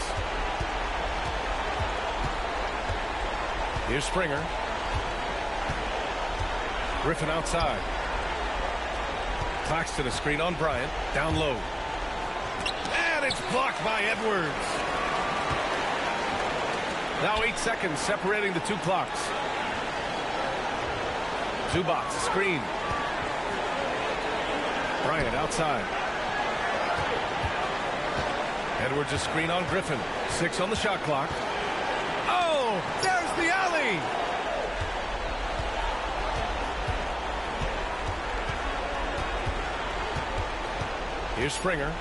Here's Springer. Griffin outside. Claxton a screen on Bryant. Down low. And it's blocked by Edwards. Now 8 seconds separating the 2 clocks. Zubats, screen. Bryant outside. Edwards a screen on Griffin. 6 on the shot clock. Oh, there's the alley. Here's Springer.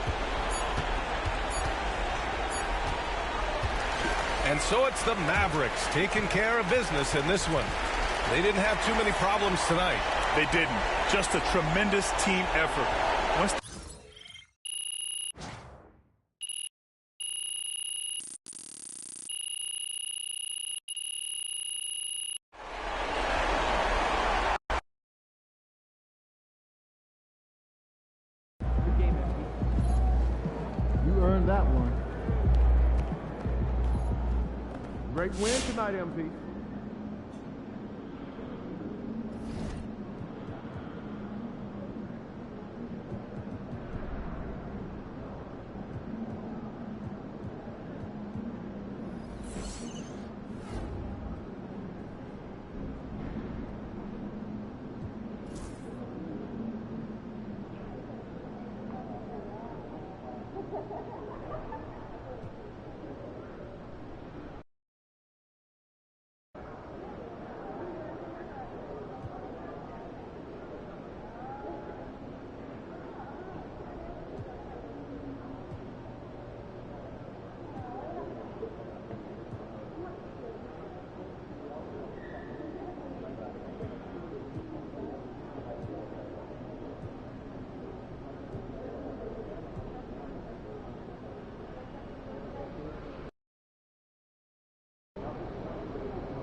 And so it's the Mavericks taking care of business in this one. They didn't have too many problems tonight. They didn't. Just a tremendous team effort. You earned that one. Great win tonight, MP.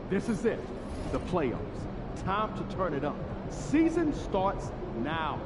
This is it, the playoffs. Time to turn it up. Season starts now.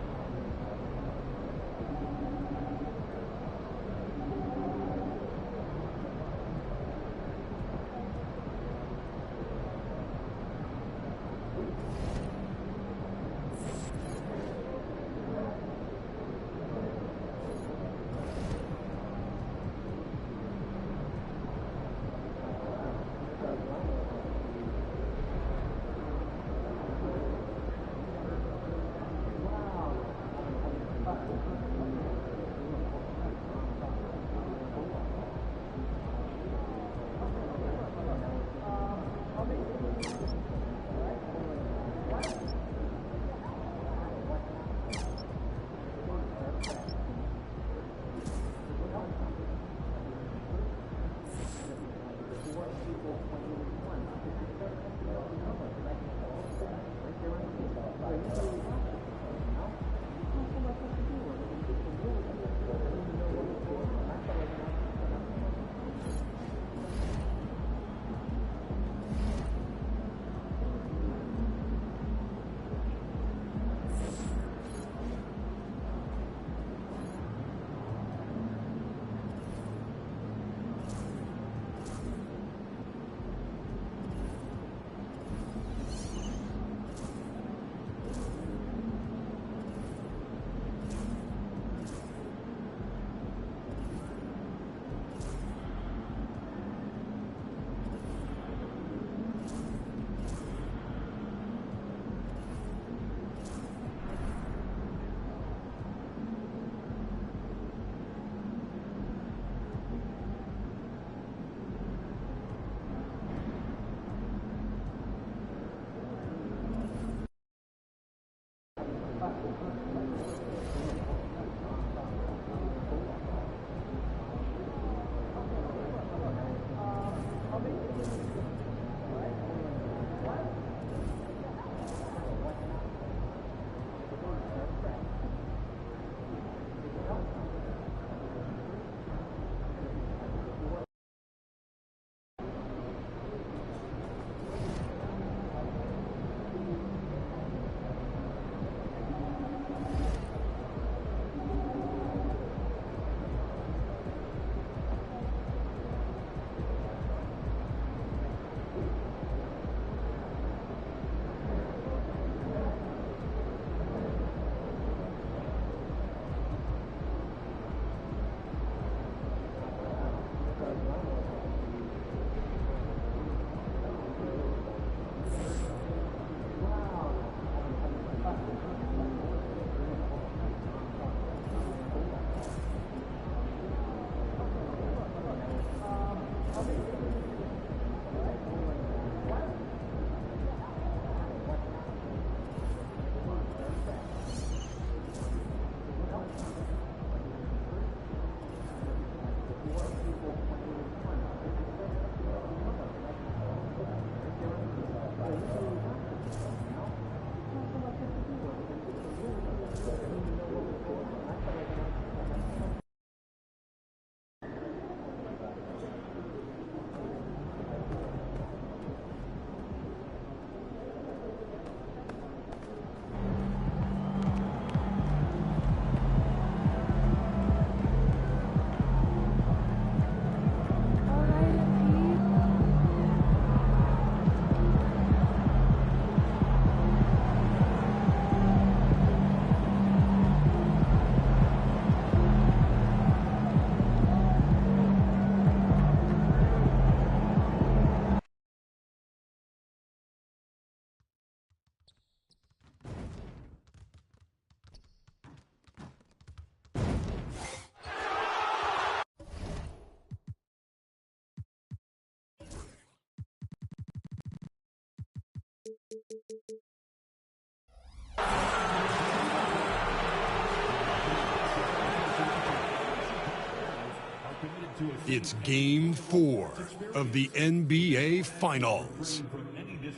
It's Game 4 of the NBA Finals.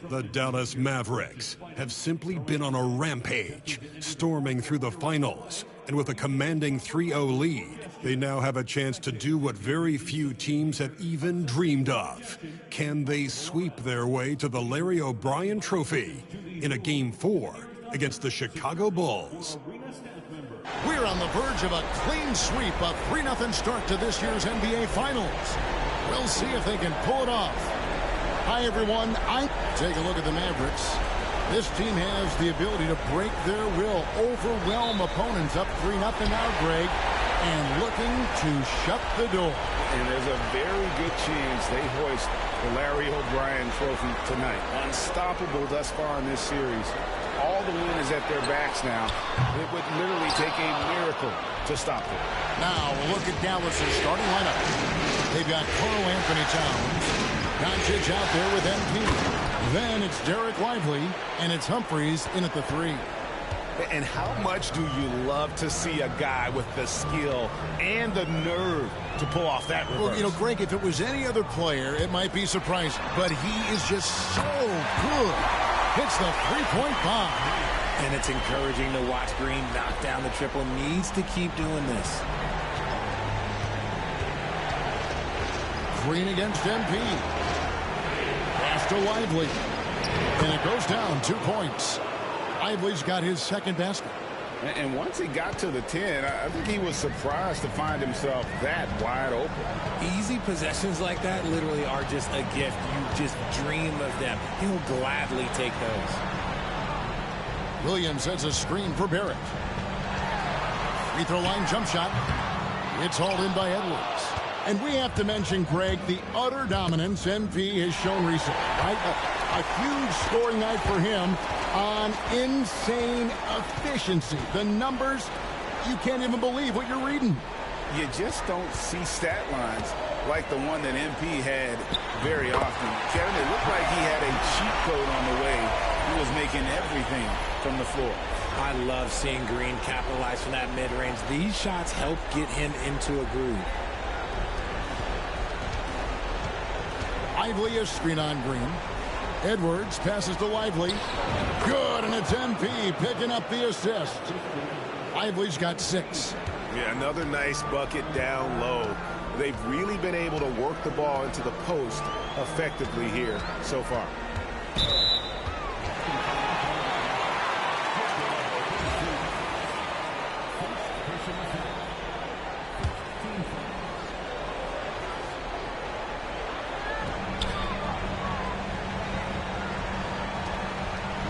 The Dallas Mavericks have simply been on a rampage, storming through the finals, and with a commanding 3-0 lead, they now have a chance to do what very few teams have even dreamed of. Can they sweep their way to the Larry O'Brien Trophy in a Game 4 against the Chicago Bulls? We're on the verge of a clean sweep, a 3-0 start to this year's NBA Finals. We'll see if they can pull it off. Hi, everyone. Take a look at the Mavericks. This team has the ability to break their will, overwhelm opponents up 3-0 now, Greg, and looking to shut the door. And there's a very good chance they hoist the Larry O'Brien Trophy tonight. Unstoppable thus far in this series. All the wind is at their backs now. It would literally take a miracle to stop them. Now, we'll look at Dallas' starting lineup. They've got Anthony Towns, Doncic out there with MP. Then it's Derek Lively, and it's Humphries in at the 3. And how much do you love to see a guy with the skill and the nerve to pull off that reverse? Well, you know, Greg, if it was any other player, it might be surprising. But he is just so good. Hits the three-point bomb. And it's encouraging to watch Green knock down the triple. Needs to keep doing this. Green against MP. Pass to Lively. And it goes down 2 points. Lively's got his second basket. And once he got to the 10, I think he was surprised to find himself that wide open. Easy possessions like that literally are just a gift. You just dream of them. He'll gladly take those. Williams has a screen for Barrett. Free throw line jump shot. It's hauled in by Edwards. And we have to mention, Greg, the utter dominance MP has shown recently, right? A huge scoring night for him on insane efficiency. The numbers, you can't even believe what you're reading. You just don't see stat lines like the one that MP had very often. Kevin, it looked like he had a cheat code on the way. He was making everything from the floor. I love seeing Green capitalize from that mid-range. These shots help get him into a groove. Lively is screen on Green. Edwards passes to Lively. Good, and it's MP picking up the assist. Lively's got 6. Yeah, another nice bucket down low. They've really been able to work the ball into the post effectively here so far.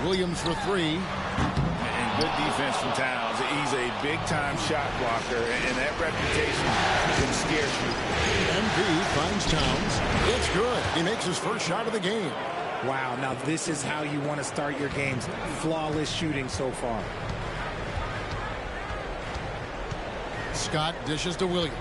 Williams for 3. And good defense from Towns. He's a big-time shot blocker, and that reputation can scare you. MP finds Towns. It's good. He makes his first shot of the game. Wow, now this is how you want to start your games. Flawless shooting so far. Scott dishes to Williams.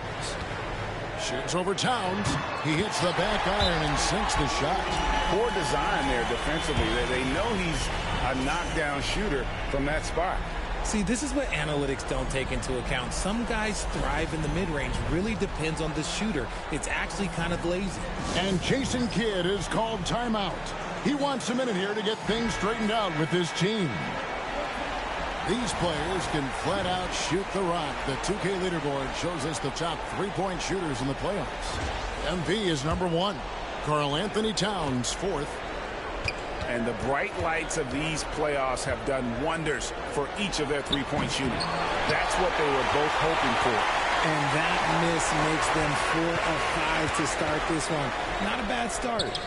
Shoots over Towns. He hits the back iron and sinks the shot. Poor design there defensively. They know he's a knockdown shooter from that spot. See, this is what analytics don't take into account. Some guys thrive in the mid-range. Really depends on the shooter. It's actually kind of lazy. And Jason Kidd is called timeout. He wants a minute here to get things straightened out with his team. These players can flat out shoot the rock. The 2K leaderboard shows us the top three-point shooters in the playoffs. MV is number 1. Anthony Towns, 4th. And the bright lights of these playoffs have done wonders for each of their three-point shooting. That's what they were both hoping for. And that miss makes them 4 of 5 to start this one. Not a bad start.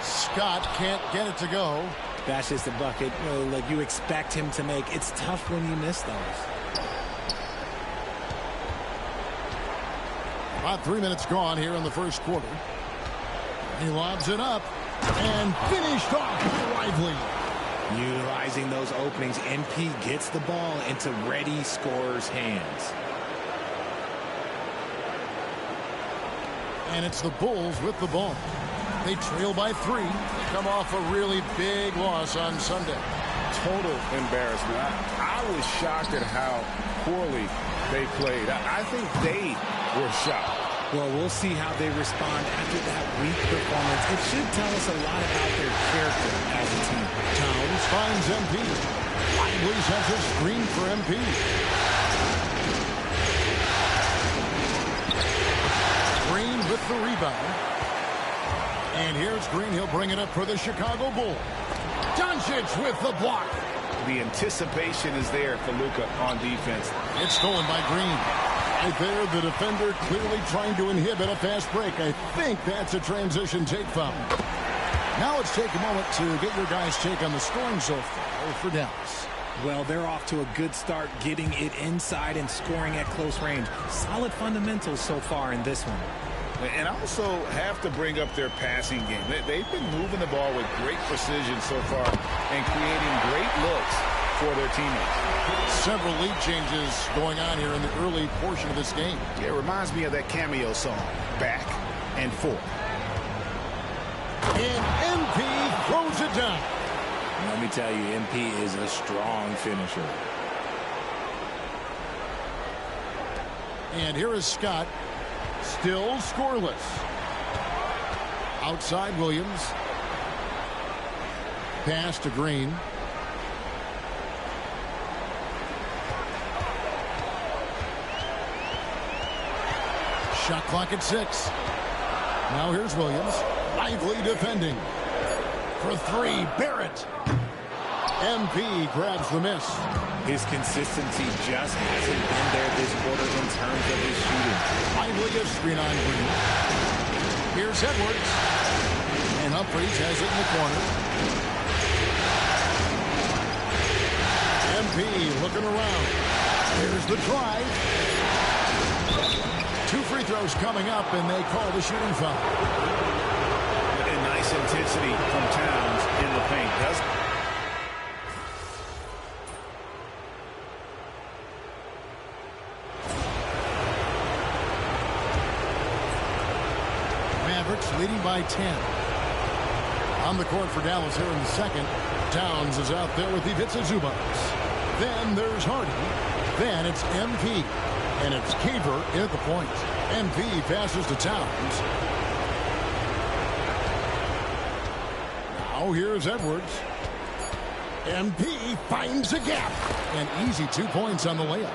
Scott can't get it to go. That's just a bucket like you expect him to make. It's tough when you miss those. About 3 minutes gone here in the first quarter. He lobs it up and finished off Lively. Utilizing those openings, MP gets the ball into ready scorers' hands. And it's the Bulls with the ball. They trail by 3. Come off a really big loss on Sunday. Total embarrassment. I was shocked at how poorly they played. I think they were shocked. Well, we'll see how they respond after that weak performance. It should tell us a lot about their character as a team. Towns finds MP. Lively sets a screen for MP. Green with the rebound. And here's Green. He'll bring it up for the Chicago Bulls. Doncic with the block. The anticipation is there for Luka on defense. It's stolen by Green. Right there, the defender clearly trying to inhibit a fast break. I think that's a transition take foul. Now let's take a moment to get your guys' take on the scoring so far for Dallas. Well, they're off to a good start getting it inside and scoring at close range. Solid fundamentals so far in this one. And also have to bring up their passing game. They've been moving the ball with great precision so far and creating great looks for their teammates. Several lead changes going on here in the early portion of this game. It reminds me of that cameo song, Back and Forth. And MP throws it down. Let me tell you, MP is a strong finisher. And here is Scott. Still scoreless. Outside Williams. Pass to Green. Shot clock at 6. Now here's Williams. Lively defending. For 3, Barrett. MP grabs the miss. His consistency just hasn't been there this quarter in terms of his shooting. Lively a screen on Green. Here's Edwards. And Humphries has it in the corner. MP looking around. Here's the drive. 2 free throws coming up, and they call the shooting foul. And nice intensity from Towns in the paint. Mavericks leading by 10. On the court for Dallas here in the second. Towns is out there with Ivica Zubac. Then there's Hardy. Then it's MP. And it's Caver at the point. MP passes to Towns. Now here's Edwards. MP finds a gap. An easy 2 points on the layup.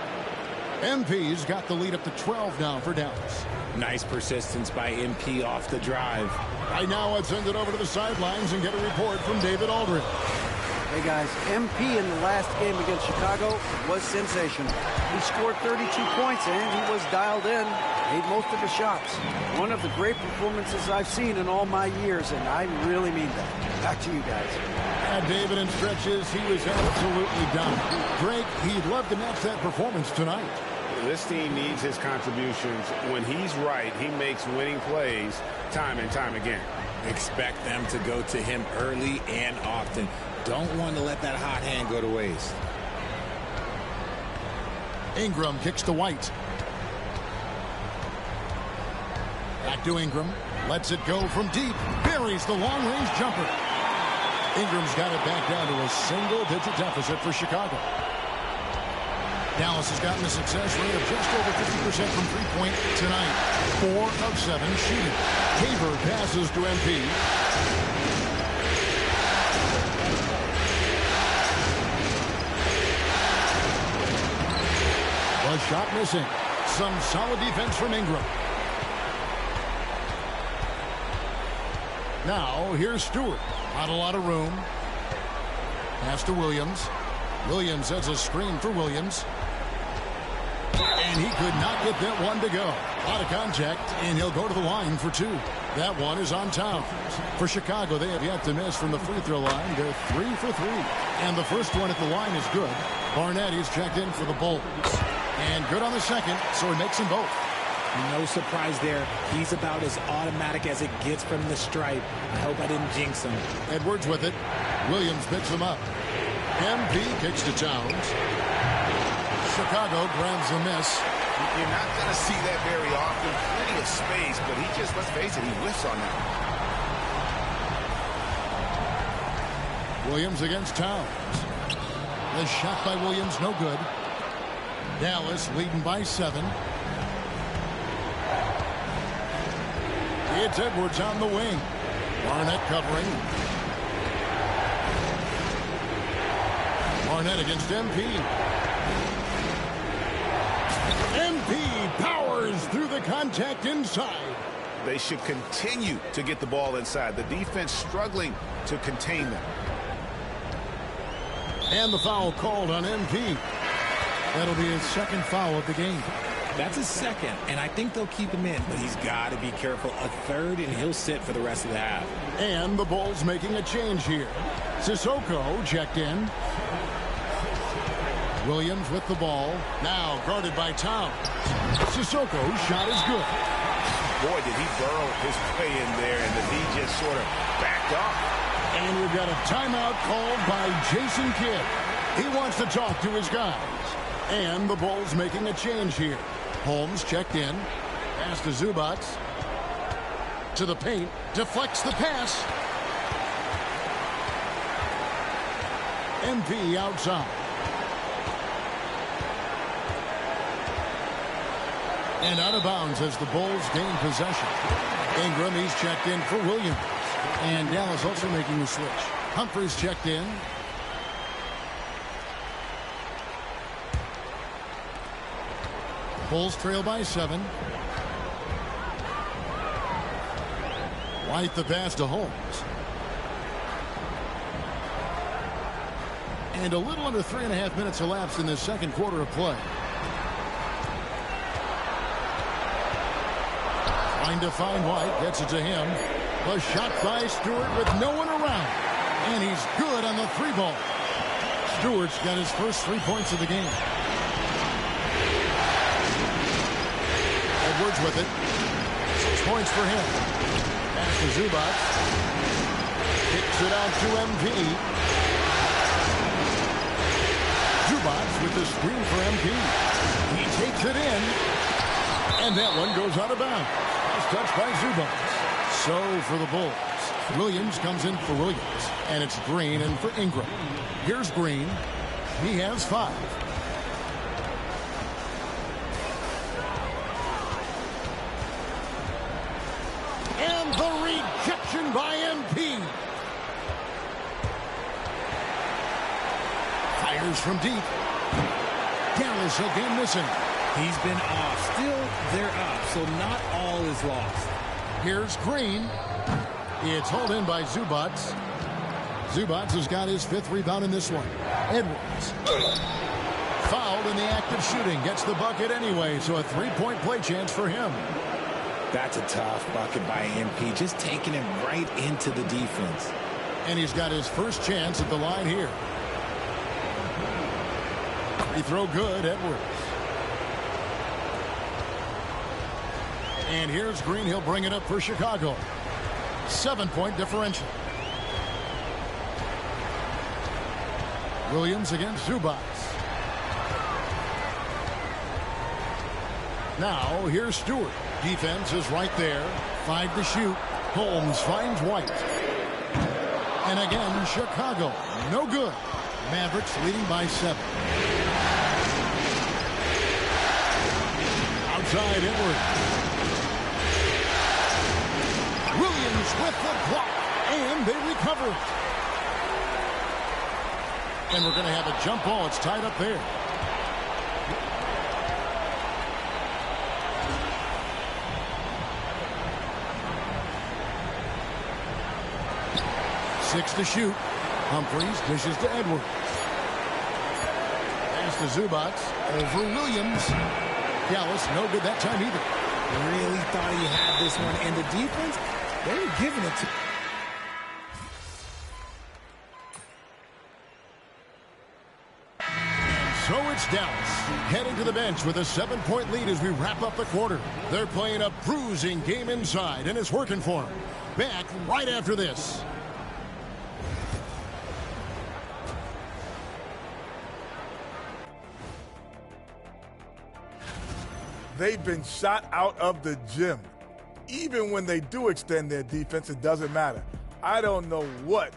MP's got the lead up to 12 now for Dallas. Nice persistence by MP off the drive. Right now, let's send it over to the sidelines and get a report from David Aldridge. Hey, guys, MP in the last game against Chicago was sensational. He scored 32 points, and he was dialed in, made most of the shots. One of the great performances I've seen in all my years, and I really mean that. Back to you guys. And David, in stretches, he was absolutely done. Drake, he'd love to match that performance tonight. This team needs his contributions. When he's right, he makes winning plays time and time again. Expect them to go to him early and often. Don't want to let that hot hand go to waste. Ingram kicks to White. Back to Ingram. Lets it go from deep. Buries the long-range jumper. Ingram's got it back down to a single-digit deficit for Chicago. Dallas has gotten a success rate of just over 50% from three-point tonight. 4 of 7 shooting. Caver passes to MP. A shot missing. Some solid defense from Ingram. Now, here's Stewart. Not a lot of room. Pass to Williams. Williams has a screen for Williams. And he could not get that one to go. A lot of contact, and he'll go to the line for 2. That one is on Towns. For Chicago, they have yet to miss from the free throw line. They're 3 for 3. And the first one at the line is good. Barnett is checked in for the Bulls. And good on the second, so he makes them both. No surprise there. He's about as automatic as it gets from the stripe. I hope I didn't jinx him. Edwards with it. Williams picks him up. MP kicks to Towns. Chicago grabs the miss. You're not going to see that very often. Plenty of space, but he just, let's face it, he whiffs on that. Williams against Towns. The shot by Williams, no good. Dallas leading by 7. It's Edwards on the wing. Barnett covering. Barnett against MP. MP powers through the contact inside. They should continue to get the ball inside. The defense struggling to contain them. And the foul called on MP. That'll be his second foul of the game. That's his second, and I think they'll keep him in, but he's got to be careful. A third, and he'll sit for the rest of the half. And the Bulls making a change here. Sissoko checked in. Williams with the ball. Now guarded by Towns. Sissoko's shot is good. Boy, did he burrow his way in there, and the D just sort of backed off. And we've got a timeout called by Jason Kidd. He wants to talk to his guys. And the Bulls making a change here. Holmes checked in. Pass to Zubac. To the paint. Deflects the pass. MP outside. And out of bounds as the Bulls gain possession. Ingram, he's checked in for Williams. And Dallas also making the switch. Humphries checked in. Bulls trail by 7. White the pass to Holmes. And a little under 3.5 minutes elapsed in the second quarter of play. Trying to find White, gets it to him. The shot by Stewart with no one around. And he's good on the 3-ball. Stewart's got his first 3 points of the game. Edwards with it. 6 points for him. Pass to Zubac. Kicks it out to MP. Zubac with the screen for MP. He takes it in. And that one goes out of bounds. Nice touch by Zubac. So for the Bulls. Williams comes in for Williams. And it's Green in for Ingram. Here's Green. He has 5. And the rejection by MP. Fires from deep. Dallas again missing. He's been off. Still, they're up, so not all is lost. Here's Green. It's hauled in by Zubac. Zubac has got his 5th rebound in this one. Edwards. Fouled in the act of shooting. Gets the bucket anyway, so a 3-point play chance for him. That's a tough bucket by MP, just taking him right into the defense. And he's got his first chance at the line here. Free throw good, Edwards. And here's Green. He'll bring it up for Chicago. 7-point differential. Williams against Zubac. Now here's Stewart. Defense is right there. 5 to shoot. Holmes finds White. And again, Chicago. No good. Mavericks leading by 7. Outside Edwards. Williams with the block. And they recover it. And we're going to have a jump ball. It's tied up there. Six to shoot. Humphries dishes to Edwards. Pass to Zubac. Over Williams. Dallas no good that time either. Really thought he had this one. And the defense, they were giving it to. So it's Dallas heading to the bench with a 7-point lead as we wrap up the quarter. They're playing a bruising game inside, and it's working for them. Back right after this. They've been shot out of the gym. Even when they do extend their defense, it doesn't matter. I don't know what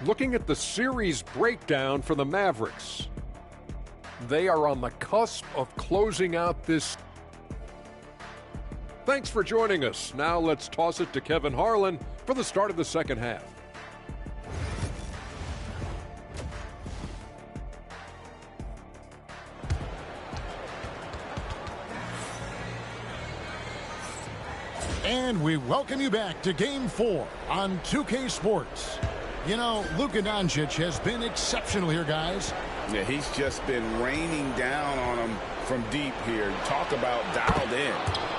Looking at the series breakdown for the Mavericks, they are on the cusp of closing out this. Thanks for joining us. Now let's toss it to Kevin Harlan for the start of the second half. And we welcome you back to Game 4 on 2K Sports. You know, Luka Doncic has been exceptional here, guys. Yeah, he's just been raining down on him from deep here. Talk about dialed in.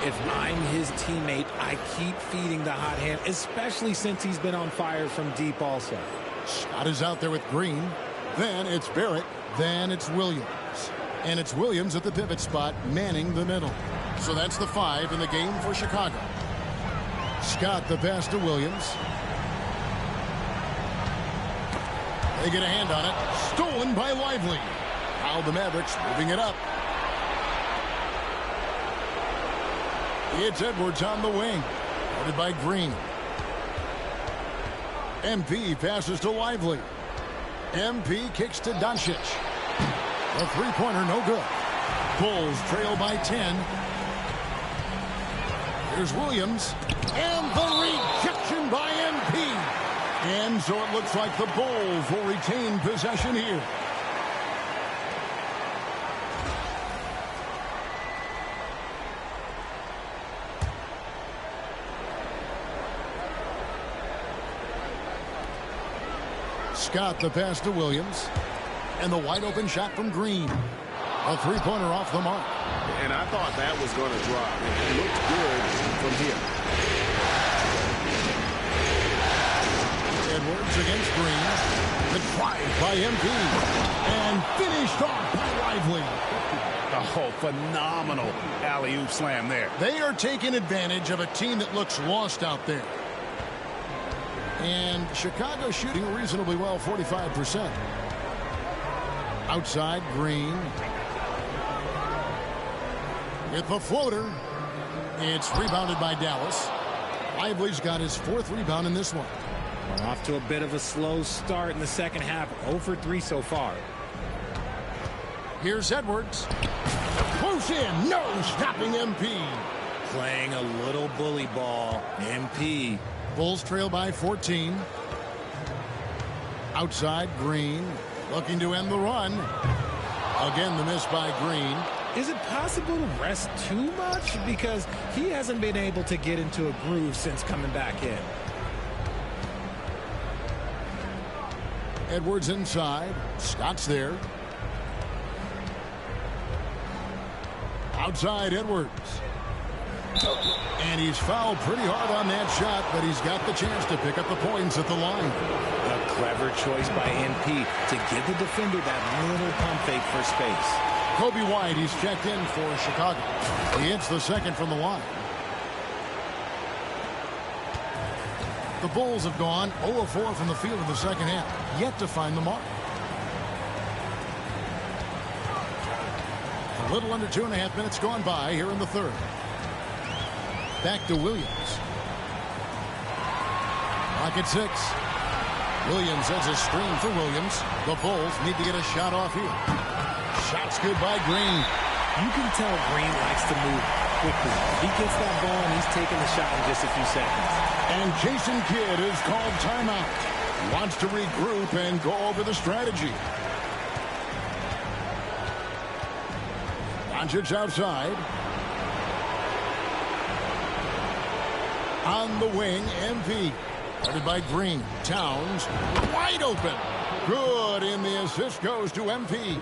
If I'm his teammate, I keep feeding the hot hand, especially since he's been on fire from deep also. Scott is out there with Green. Then it's Barrett. Then it's Williams. And it's Williams at the pivot spot, manning the middle. So that's the 5 in the game for Chicago. Scott the pass to Williams. They get a hand on it. Stolen by Lively. Now the Mavericks moving it up. It's Edwards on the wing. Guarded by Green. MP passes to Lively. MP kicks to Doncic. A three-pointer, no good. Bulls trail by 10. Here's Williams. And the rejection by MP. And so it looks like the Bulls will retain possession here. Scott the pass to Williams. And the wide open shot from Green. A three-pointer off the mark. And I thought that was going to drop. It looked good from here. Edwards against Green. The drive by MP. And finished off by Lively. Oh, phenomenal alley-oop slam there. They are taking advantage of a team that looks lost out there. And Chicago shooting reasonably well, 45%. Outside, Green. With the floater. It's rebounded by Dallas. Lively's got his 4th rebound in this one. We're off to a bit of a slow start in the second half. 0 for 3 so far. Here's Edwards. Close in. No stopping MP. Playing a little bully ball. MP. Bulls trail by 14. Outside, Green. Looking to end the run. Again, the miss by Green. Is it possible to rest too much? Because he hasn't been able to get into a groove since coming back in. Edwards inside. Scott's there. Outside, Edwards. And he's fouled pretty hard on that shot, but he's got the chance to pick up the points at the line. A clever choice by MP to give the defender that little pump fake for space. Kobe White, he's checked in for Chicago. He hits the second from the line. The Bulls have gone 0-4 from the field in the second half, yet to find the mark. A little under 2.5 minutes gone by here in the third. Back to Williams. Clock at 6. Williams has a screen for Williams. The Bulls need to get a shot off here. Shot's good by Green. You can tell Green likes to move quickly. He gets that ball and he's taking the shot in just a few seconds. And Jason Kidd is called timeout. He wants to regroup and go over the strategy. Doncic outside. On the wing, MP. Guarded by Green. Towns wide open. Good, and the assist goes to MP.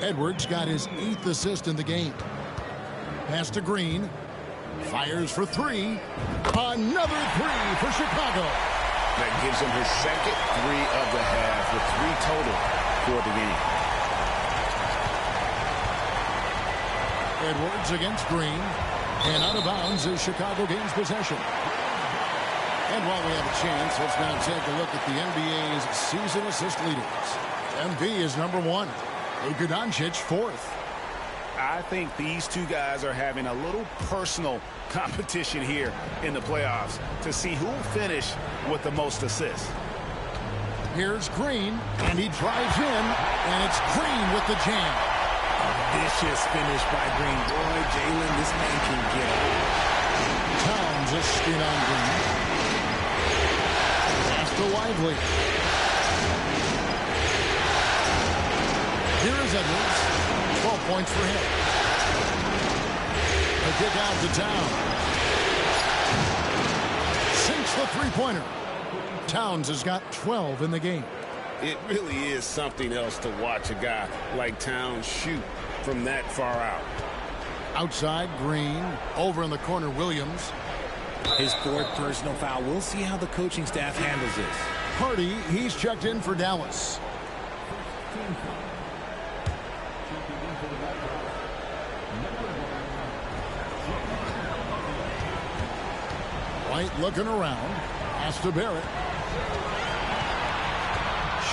Edwards got his 8th assist in the game. Pass to Green. Fires for 3. Another 3 for Chicago. That gives him his second 3 of the half with 3 total for the game. Edwards against Green. And out of bounds as Chicago gains possession. And while we have a chance, let's now take a look at the NBA's season assist leaders. MV is number 1. Luka Doncic 4th. I think these two guys are having a little personal competition here in the playoffs to see who will finish with the most assists. Here's Green, and he drives in, and it's Green with the jam. A vicious finish by Green. Boy, Jalen, this man can get old. Towns is skin on Green. Pass to Lively. Here is Edwards. 12 points for him. The kick out to Town. Sinks the three-pointer. Towns has got 12 in the game. It really is something else to watch a guy like Towns shoot from that far out. Outside, Green. Over in the corner, Williams. His fourth personal foul. We'll see how the coaching staff handles this. Hardy, he's checked in for Dallas. White looking around. Has to Barrett.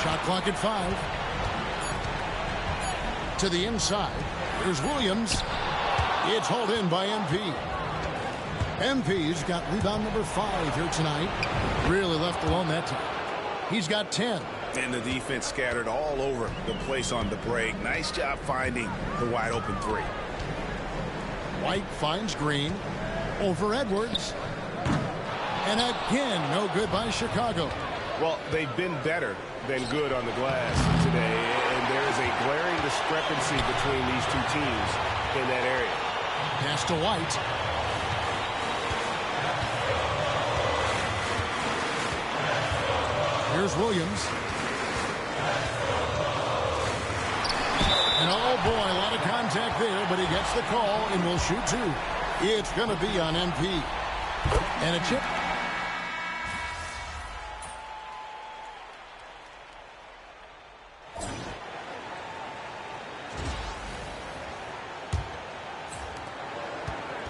Shot clock at 5. To the inside. Here's Williams. It's hauled in by MP. MP's got rebound number 5 here tonight. Really left alone that time. He's got 10. And the defense scattered all over the place on the break. Nice job finding the wide open three. White finds Green. Over Edwards. And again, no good by Chicago. Well, they've been better than good on the glass today, and there is a glaring discrepancy between these two teams in that area. Pass to White. Here's Williams. And oh boy, a lot of contact there, but he gets the call and will shoot 2. It's going to be on MP. And a chip.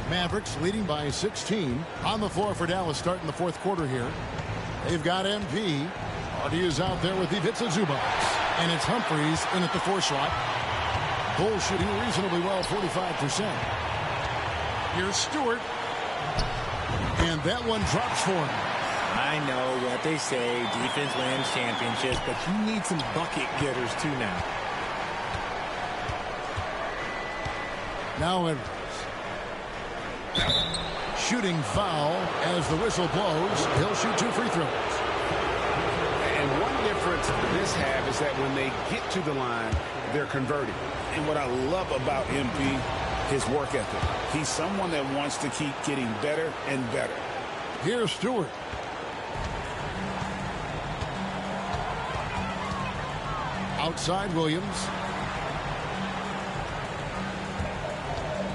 Mavericks leading by 16. On the floor for Dallas starting the fourth quarter here. They've got MP. Hardy is out there with Ivica Zubac. And it's Humphries in at the 4 slot. Bull shooting reasonably well, 45%. Here's Stewart. And that one drops for him. I know what they say, defense wins championships, but you need some bucket getters too now. Now Edwards. Shooting foul as the whistle blows. He'll shoot 2 free throws. And one difference this half is that when they get to the line, they're converting. And what I love about MP, his work ethic. He's someone that wants to keep getting better and better. Here's Stewart. Outside Williams.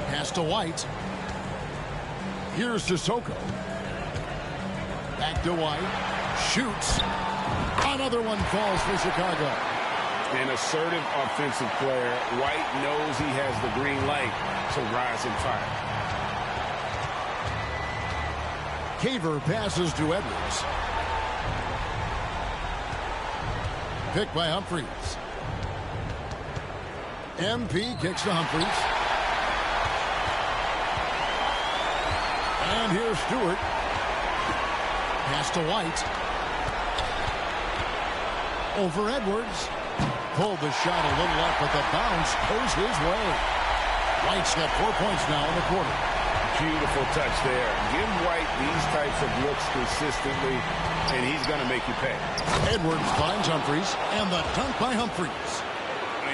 Pass to White. Here's Sissoko. Back to White. Shoots. Another one falls for Chicago. An assertive offensive player. White knows he has the green light to rise and fire. Caver passes to Edwards. Picked by Humphries. MP kicks to Humphries. And here's Stewart. Pass to White. Over Edwards. Pulled the shot a little up, but the bounce goes his way. White's got 4 points now in the quarter. Beautiful touch there. Give White these types of looks consistently, and he's going to make you pay. Edwards finds Humphries, and the dunk by Humphries.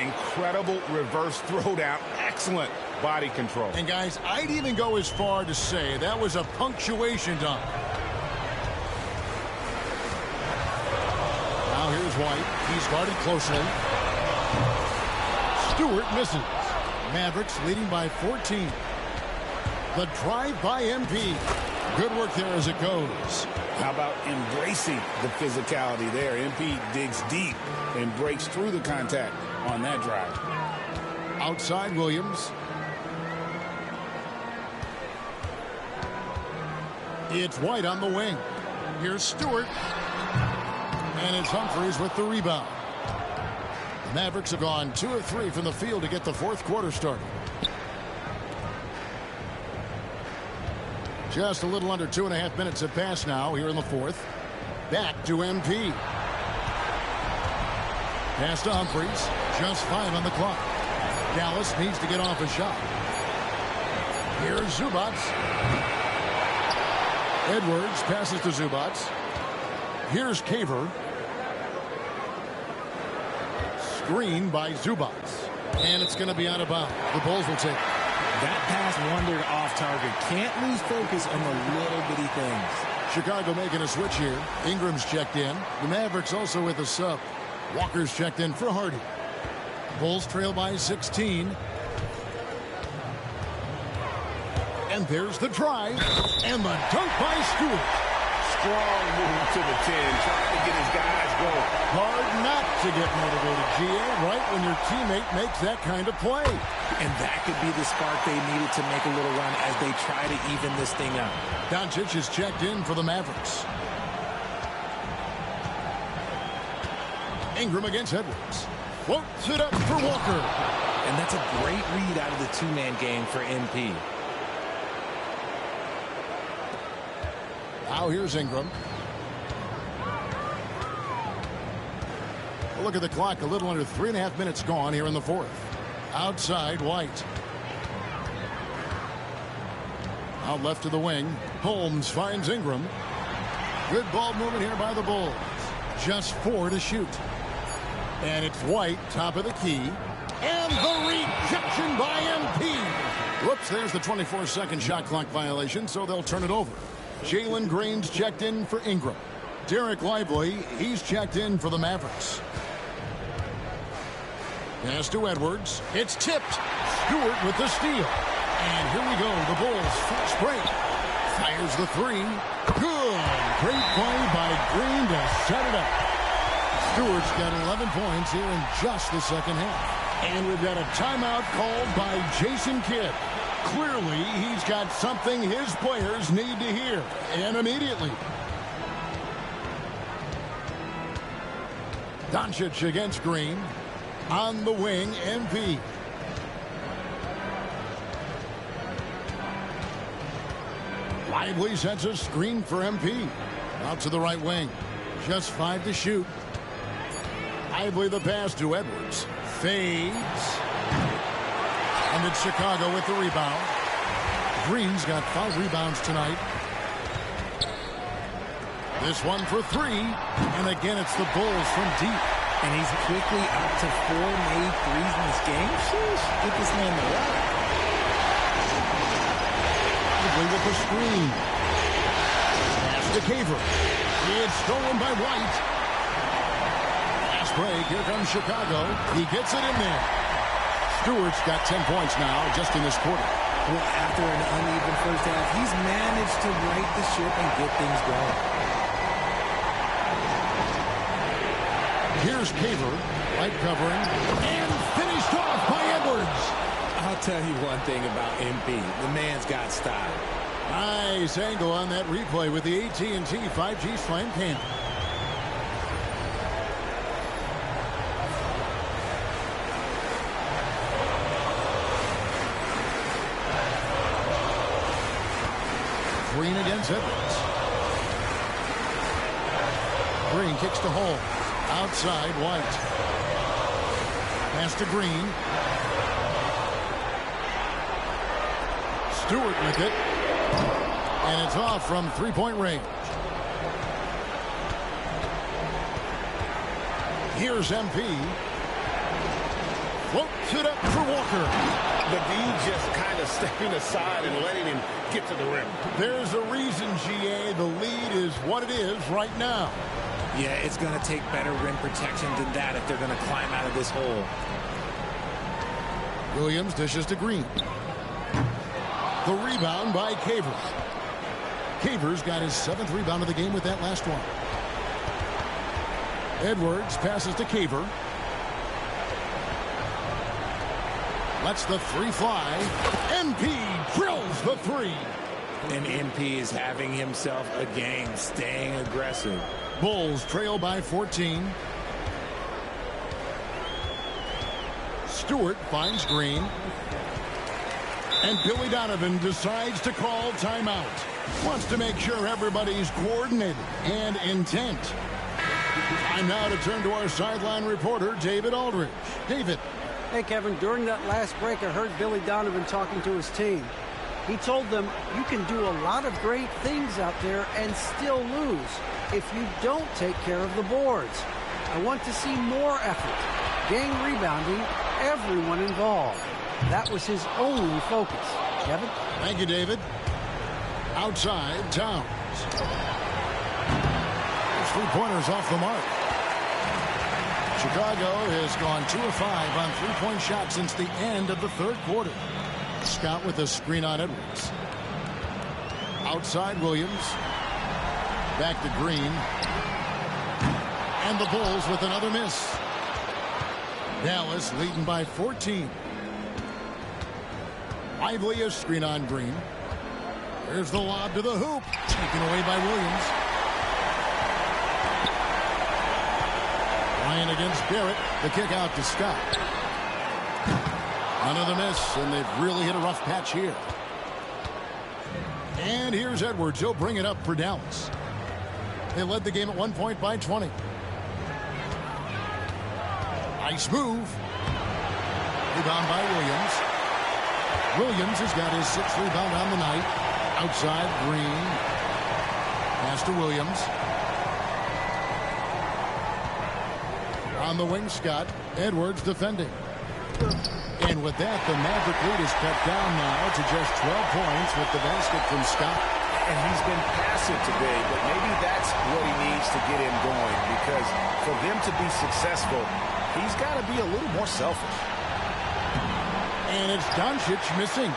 Incredible reverse throwdown. Excellent body control. And guys, I'd even go as far to say that was a punctuation dunk. Now here's White. He's guarded closely. Stewart misses. Mavericks leading by 14. The drive by MP. Good work there as it goes. How about embracing the physicality there? MP digs deep and breaks through the contact on that drive. Outside Williams. It's White on the wing. Here's Stewart. And it's Humphries with the rebound. The Mavericks have gone 2 of 3 from the field to get the fourth quarter started. Just a little under 2.5 minutes have passed now here in the fourth. Back to MP. Pass to Humphries. Just 5 on the clock. Dallas needs to get off a shot. Here's Zubac. Edwards passes to Zubac. Here's Caver. Screen by Zubac. And it's going to be out of bounds. The Bulls will take it. That pass wandered off target. Can't lose focus on the little bitty things. Chicago making a switch here. Ingram's checked in. The Mavericks also with a sub. Walker's checked in for Hardy. Bulls trail by 16. And there's the drive. And the dunk by Stewart. Strong move to the 10, trying to get his guys going. Hard not to get motivated, GA, right when your teammate makes that kind of play. And that could be the spark they needed to make a little run as they try to even this thing up. Doncic is checked in for the Mavericks. Ingram against Edwards. Floats it up for Walker. And that's a great read out of the two-man game for MP. Now here's Ingram. Look at the clock. A little under 3.5 minutes gone here in the fourth. Outside, White. Out left to the wing. Holmes finds Ingram. Good ball movement here by the Bulls. Just 4 to shoot. And it's White, top of the key. And the rejection by MP. Whoops, there's the 24-second shot clock violation, so they'll turn it over. Jalen Green's checked in for Ingram. Derek Lively, he's checked in for the Mavericks. Pass to Edwards. It's tipped. Stewart with the steal. And here we go. The Bulls fast break. Fires the 3. Good. Great play by Green to set it up. Stewart's got 11 points here in just the second half. And we've got a timeout called by Jason Kidd. Clearly, he's got something his players need to hear, and immediately. Doncic against Green. On the wing, MP. Lively sets a screen for MP. Out to the right wing. Just 5 to shoot. Lively the pass to Edwards. Fades. And it's Chicago with the rebound. Green's got 5 rebounds tonight. This one for 3. And again, it's the Bulls from deep. And he's quickly up to 4 made threes in this game. Sheesh, get this man the rock. With the screen. Pass to Caver. It's stolen by White. Fast break. Here comes Chicago. He gets it in there. Stewart's got 10 points now just in this quarter. Well, after an uneven first half, he's managed to right the ship and get things going. Here's Caver, light covering, and finished off by Edwards. I'll tell you one thing about MP. The man's got style. Nice angle on that replay with the AT&T 5G Slam camera. Green against Edwards. Green kicks to Holmes. Outside, White. Pass to Green. Stewart with it. And it's off from three-point range. Here's MP. Floats it up for Walker. The D just kind of stepping aside and letting him get to the rim. There's a reason, GA. The lead is what it is right now. Yeah, it's going to take better rim protection than that if they're going to climb out of this hole. Williams dishes to Green. The rebound by Caver. Caver's got his 7th rebound of the game with that last one. Edwards passes to Caver. Lets the 3 fly. MP drills the 3. And MP is having himself a game, staying aggressive. Bulls trail by 14. Stewart finds Green. And Billy Donovan decides to call timeout. Wants to make sure everybody's coordinated and intent. Time now to turn to our sideline reporter, David Aldridge. David. Hey, Kevin, during that last break, I heard Billy Donovan talking to his team. He told them, you can do a lot of great things out there and still lose if you don't take care of the boards. I want to see more effort, gang rebounding, everyone involved. That was his only focus. Kevin? Thank you, David. Outside, Towns. His three-pointers off the mark. Chicago has gone 2 of 5 on three-point shots since the end of the third quarter. Scott with a screen on Edwards. Outside, Williams. Back to Green. And the Bulls with another miss. Dallas leading by 14. Lively a screen on Green. There's the lob to the hoop. Taken away by Williams. Ryan against Barrett. The kick out to Scott. Another miss, and they've really hit a rough patch here. And here's Edwards. He'll bring it up for Dallas. They led the game at 1 point by 20. Nice move. Rebound by Williams. Williams has got his 6th rebound on the night. Outside, Green. Pass to Williams. On the wing, Scott. Edwards defending. And with that, the Maverick lead is cut down now to just 12 points with the basket from Scott. And he's been passive today, but maybe that's what he needs to get him going, because for them to be successful, he's got to be a little more selfish. And it's Doncic missing.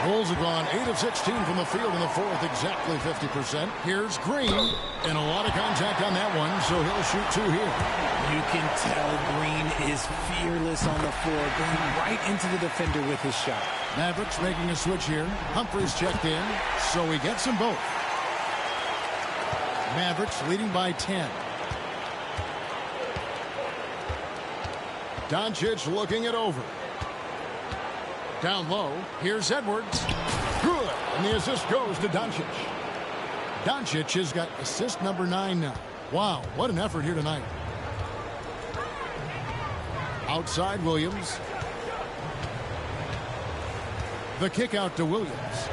Bulls have gone 8 of 16 from the field in the fourth, exactly 50%. Here's Green, and a lot of contact on that one, so he'll shoot 2 here. You can tell Green is fearless on the floor, going right into the defender with his shot. Mavericks making a switch here. Humphries checked in, so he gets them both. Mavericks leading by 10. Doncic looking it over. Down low, here's Edwards. Good, and the assist goes to Doncic. Doncic has got assist number 9 now. Wow, what an effort here tonight. Outside, Williams. The kick out to Williams.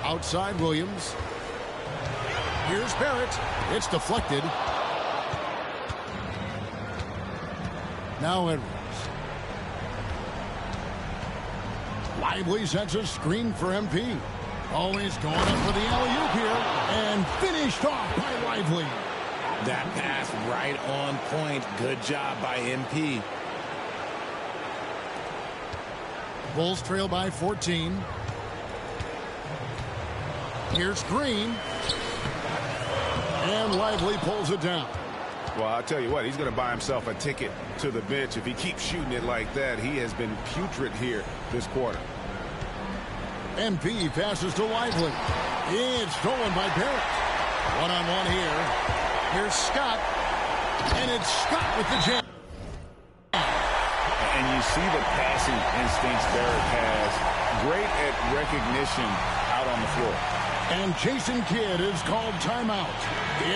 Outside, Williams. Here's Barrett. It's deflected. Now Edwards. Lively sets a screen for MP. Always going up for the alley-oop here. And finished off by Lively. That pass right on point. Good job by MP. Bulls trail by 14. Here's Green. And Lively pulls it down. Well, I'll tell you what, he's going to buy himself a ticket to the bench if he keeps shooting it like that. He has been putrid here this quarter. MP passes to Lively. It's stolen by Barrett. One-on-one here. Here's Scott. And it's Scott with the jam. And you see the passing instincts Barrett has. Great at recognition out on the floor. And Jason Kidd is called timeout.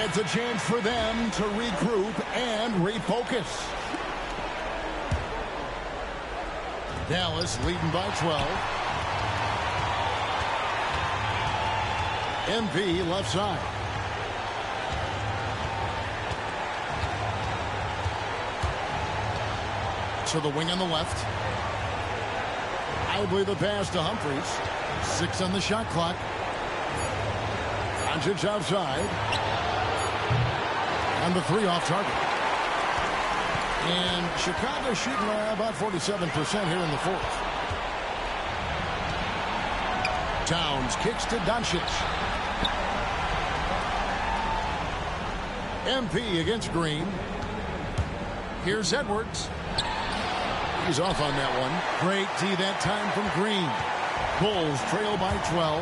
It's a chance for them to regroup and refocus. Dallas leading by 12. MP left side. To the wing on the left. Lively the pass to Humphries. 6 on the shot clock. Doncic outside. And the 3 off target. And Chicago shooting about 47% here in the fourth. Towns kicks to Doncic. MP against Green. Here's Edwards. He's off on that one. Great D that time from Green. Bulls trail by 12.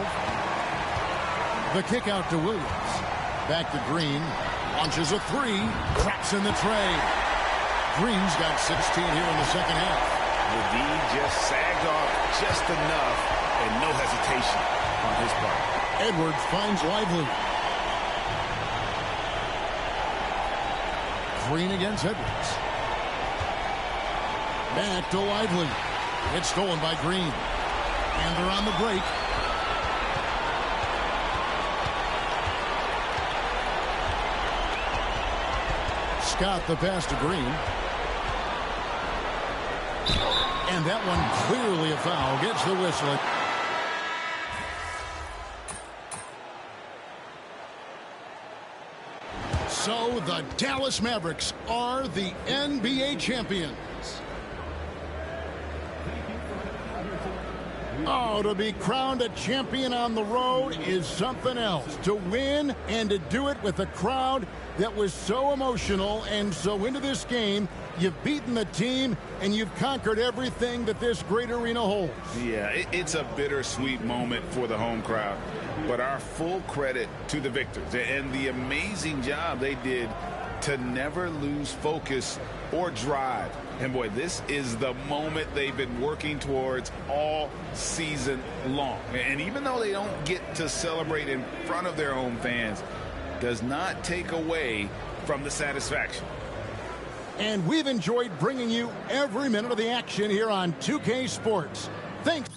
The kick out to Williams. Back to Green. Launches a 3. Craps in the tray. Green's got 16 here in the second half. The D just sagged off just enough and no hesitation on his part. Edwards finds Lively. Green against Edwards. Back to Lively. It's stolen by Green. And they're on the break. Scott the pass to Green. And that one clearly a foul. Gets the whistle. So the Dallas Mavericks are the NBA champions. Oh, to be crowned a champion on the road is something else. To win and to do it with a crowd that was so emotional and so into this game, you've beaten the team and you've conquered everything that this great arena holds. Yeah, it's a bittersweet moment for the home crowd. But our full credit to the victors and the amazing job they did to never lose focus or drive. And boy, this is the moment they've been working towards all season long. And even though they don't get to celebrate in front of their home fans, does not take away from the satisfaction. And we've enjoyed bringing you every minute of the action here on 2K Sports. Thanks.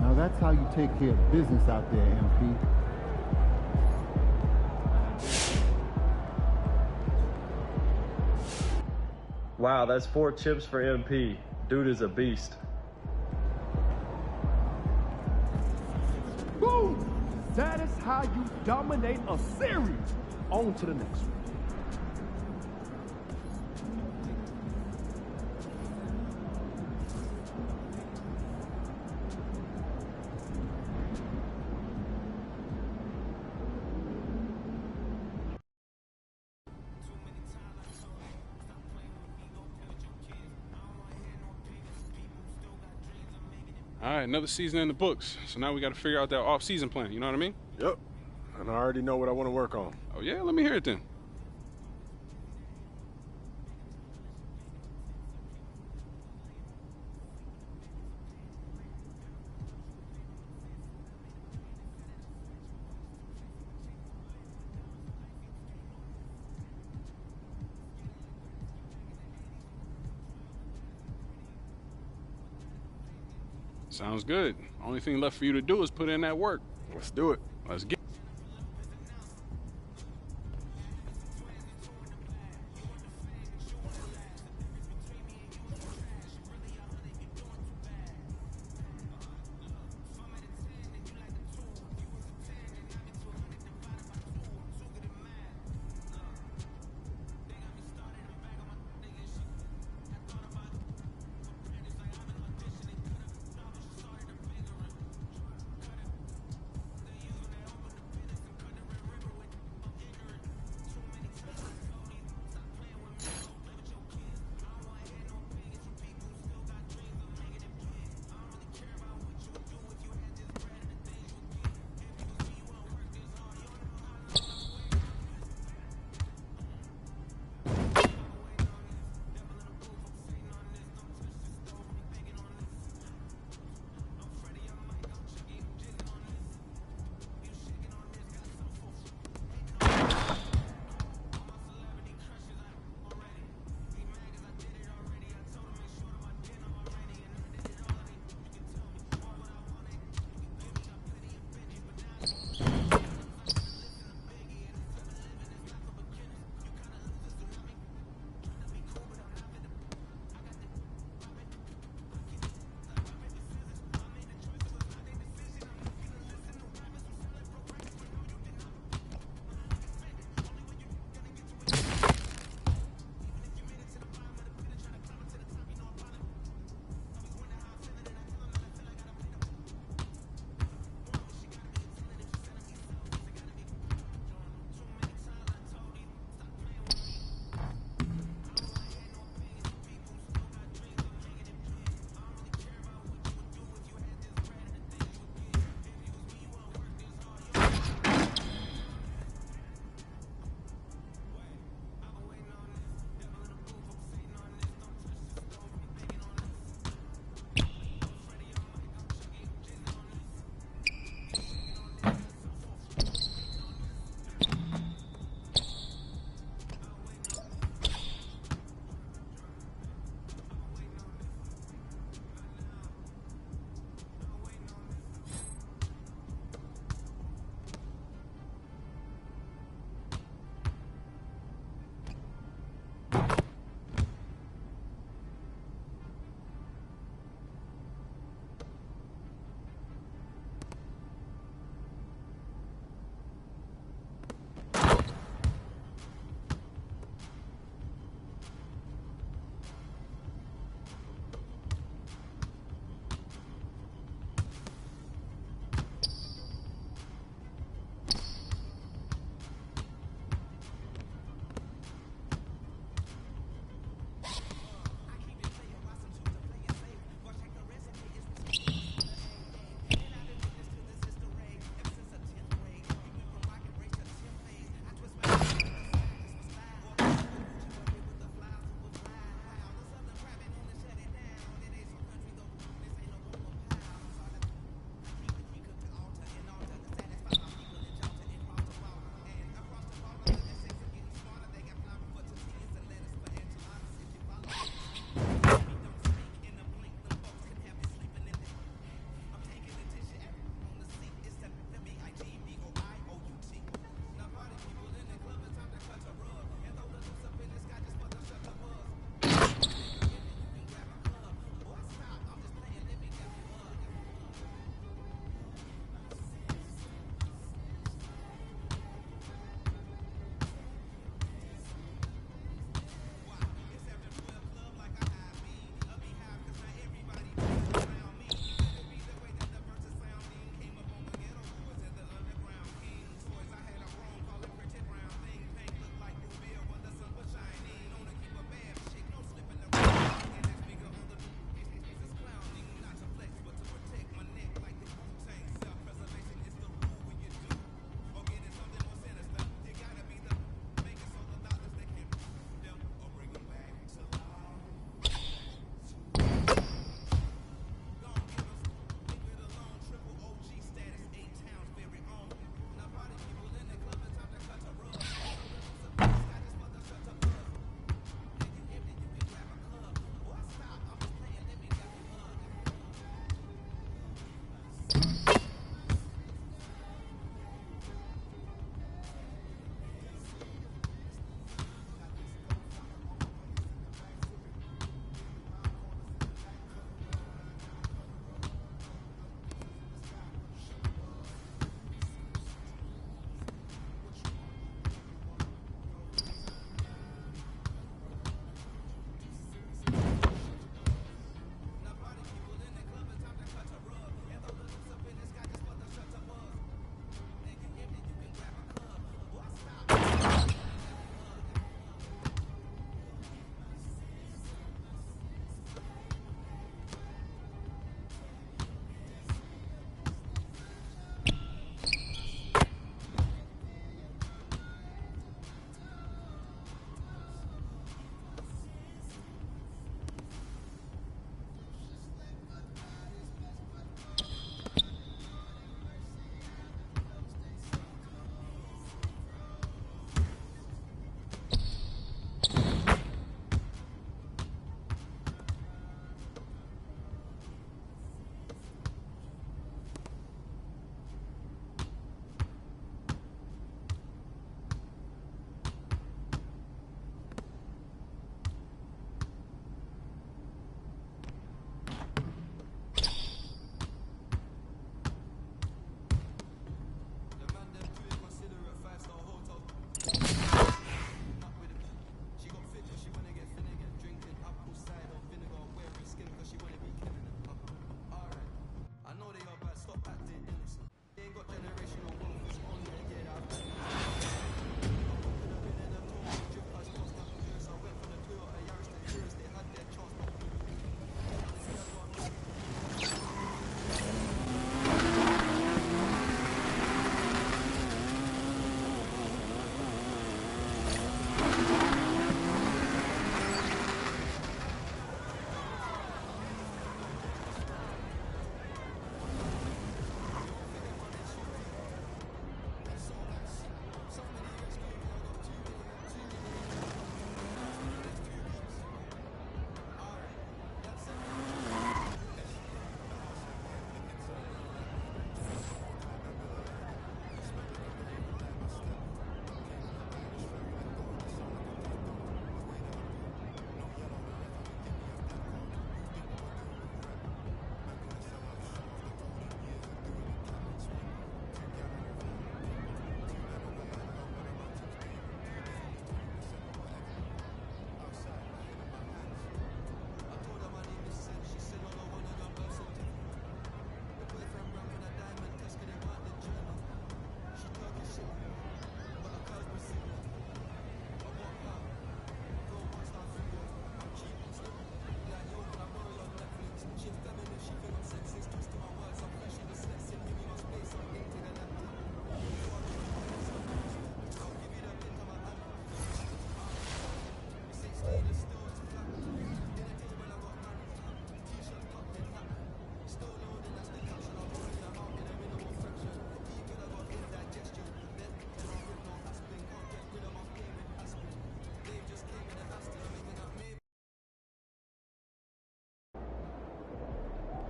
Now that's how you take care of business out there, MP. Wow, that's 4 chips for MP. Dude is a beast. Boom! That is how you dominate a series. On to the next one. All right, another season in the books. So now we got to figure out that off-season plan. You know what I mean? Yep. And I already know what I want to work on. Oh, yeah? Let me hear it then. Sounds good. Only thing left for you to do is put in that work. Let's do it. Let's get.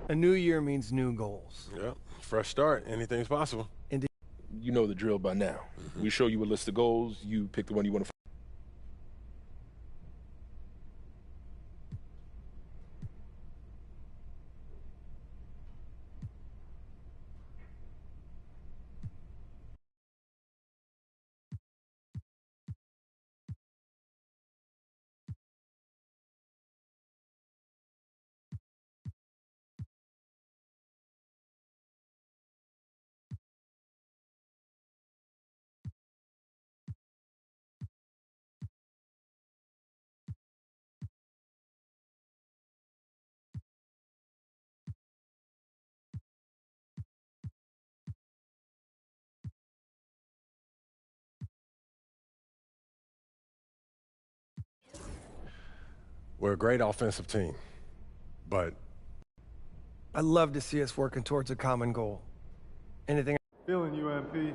A new year means new goals. Yeah, fresh start. Anything's possible. Indeed. You know the drill by now. We show you a list of goals. You pick the one you want to. We're a great offensive team, but I love to see us working towards a common goal. Anything? Feeling you, MP.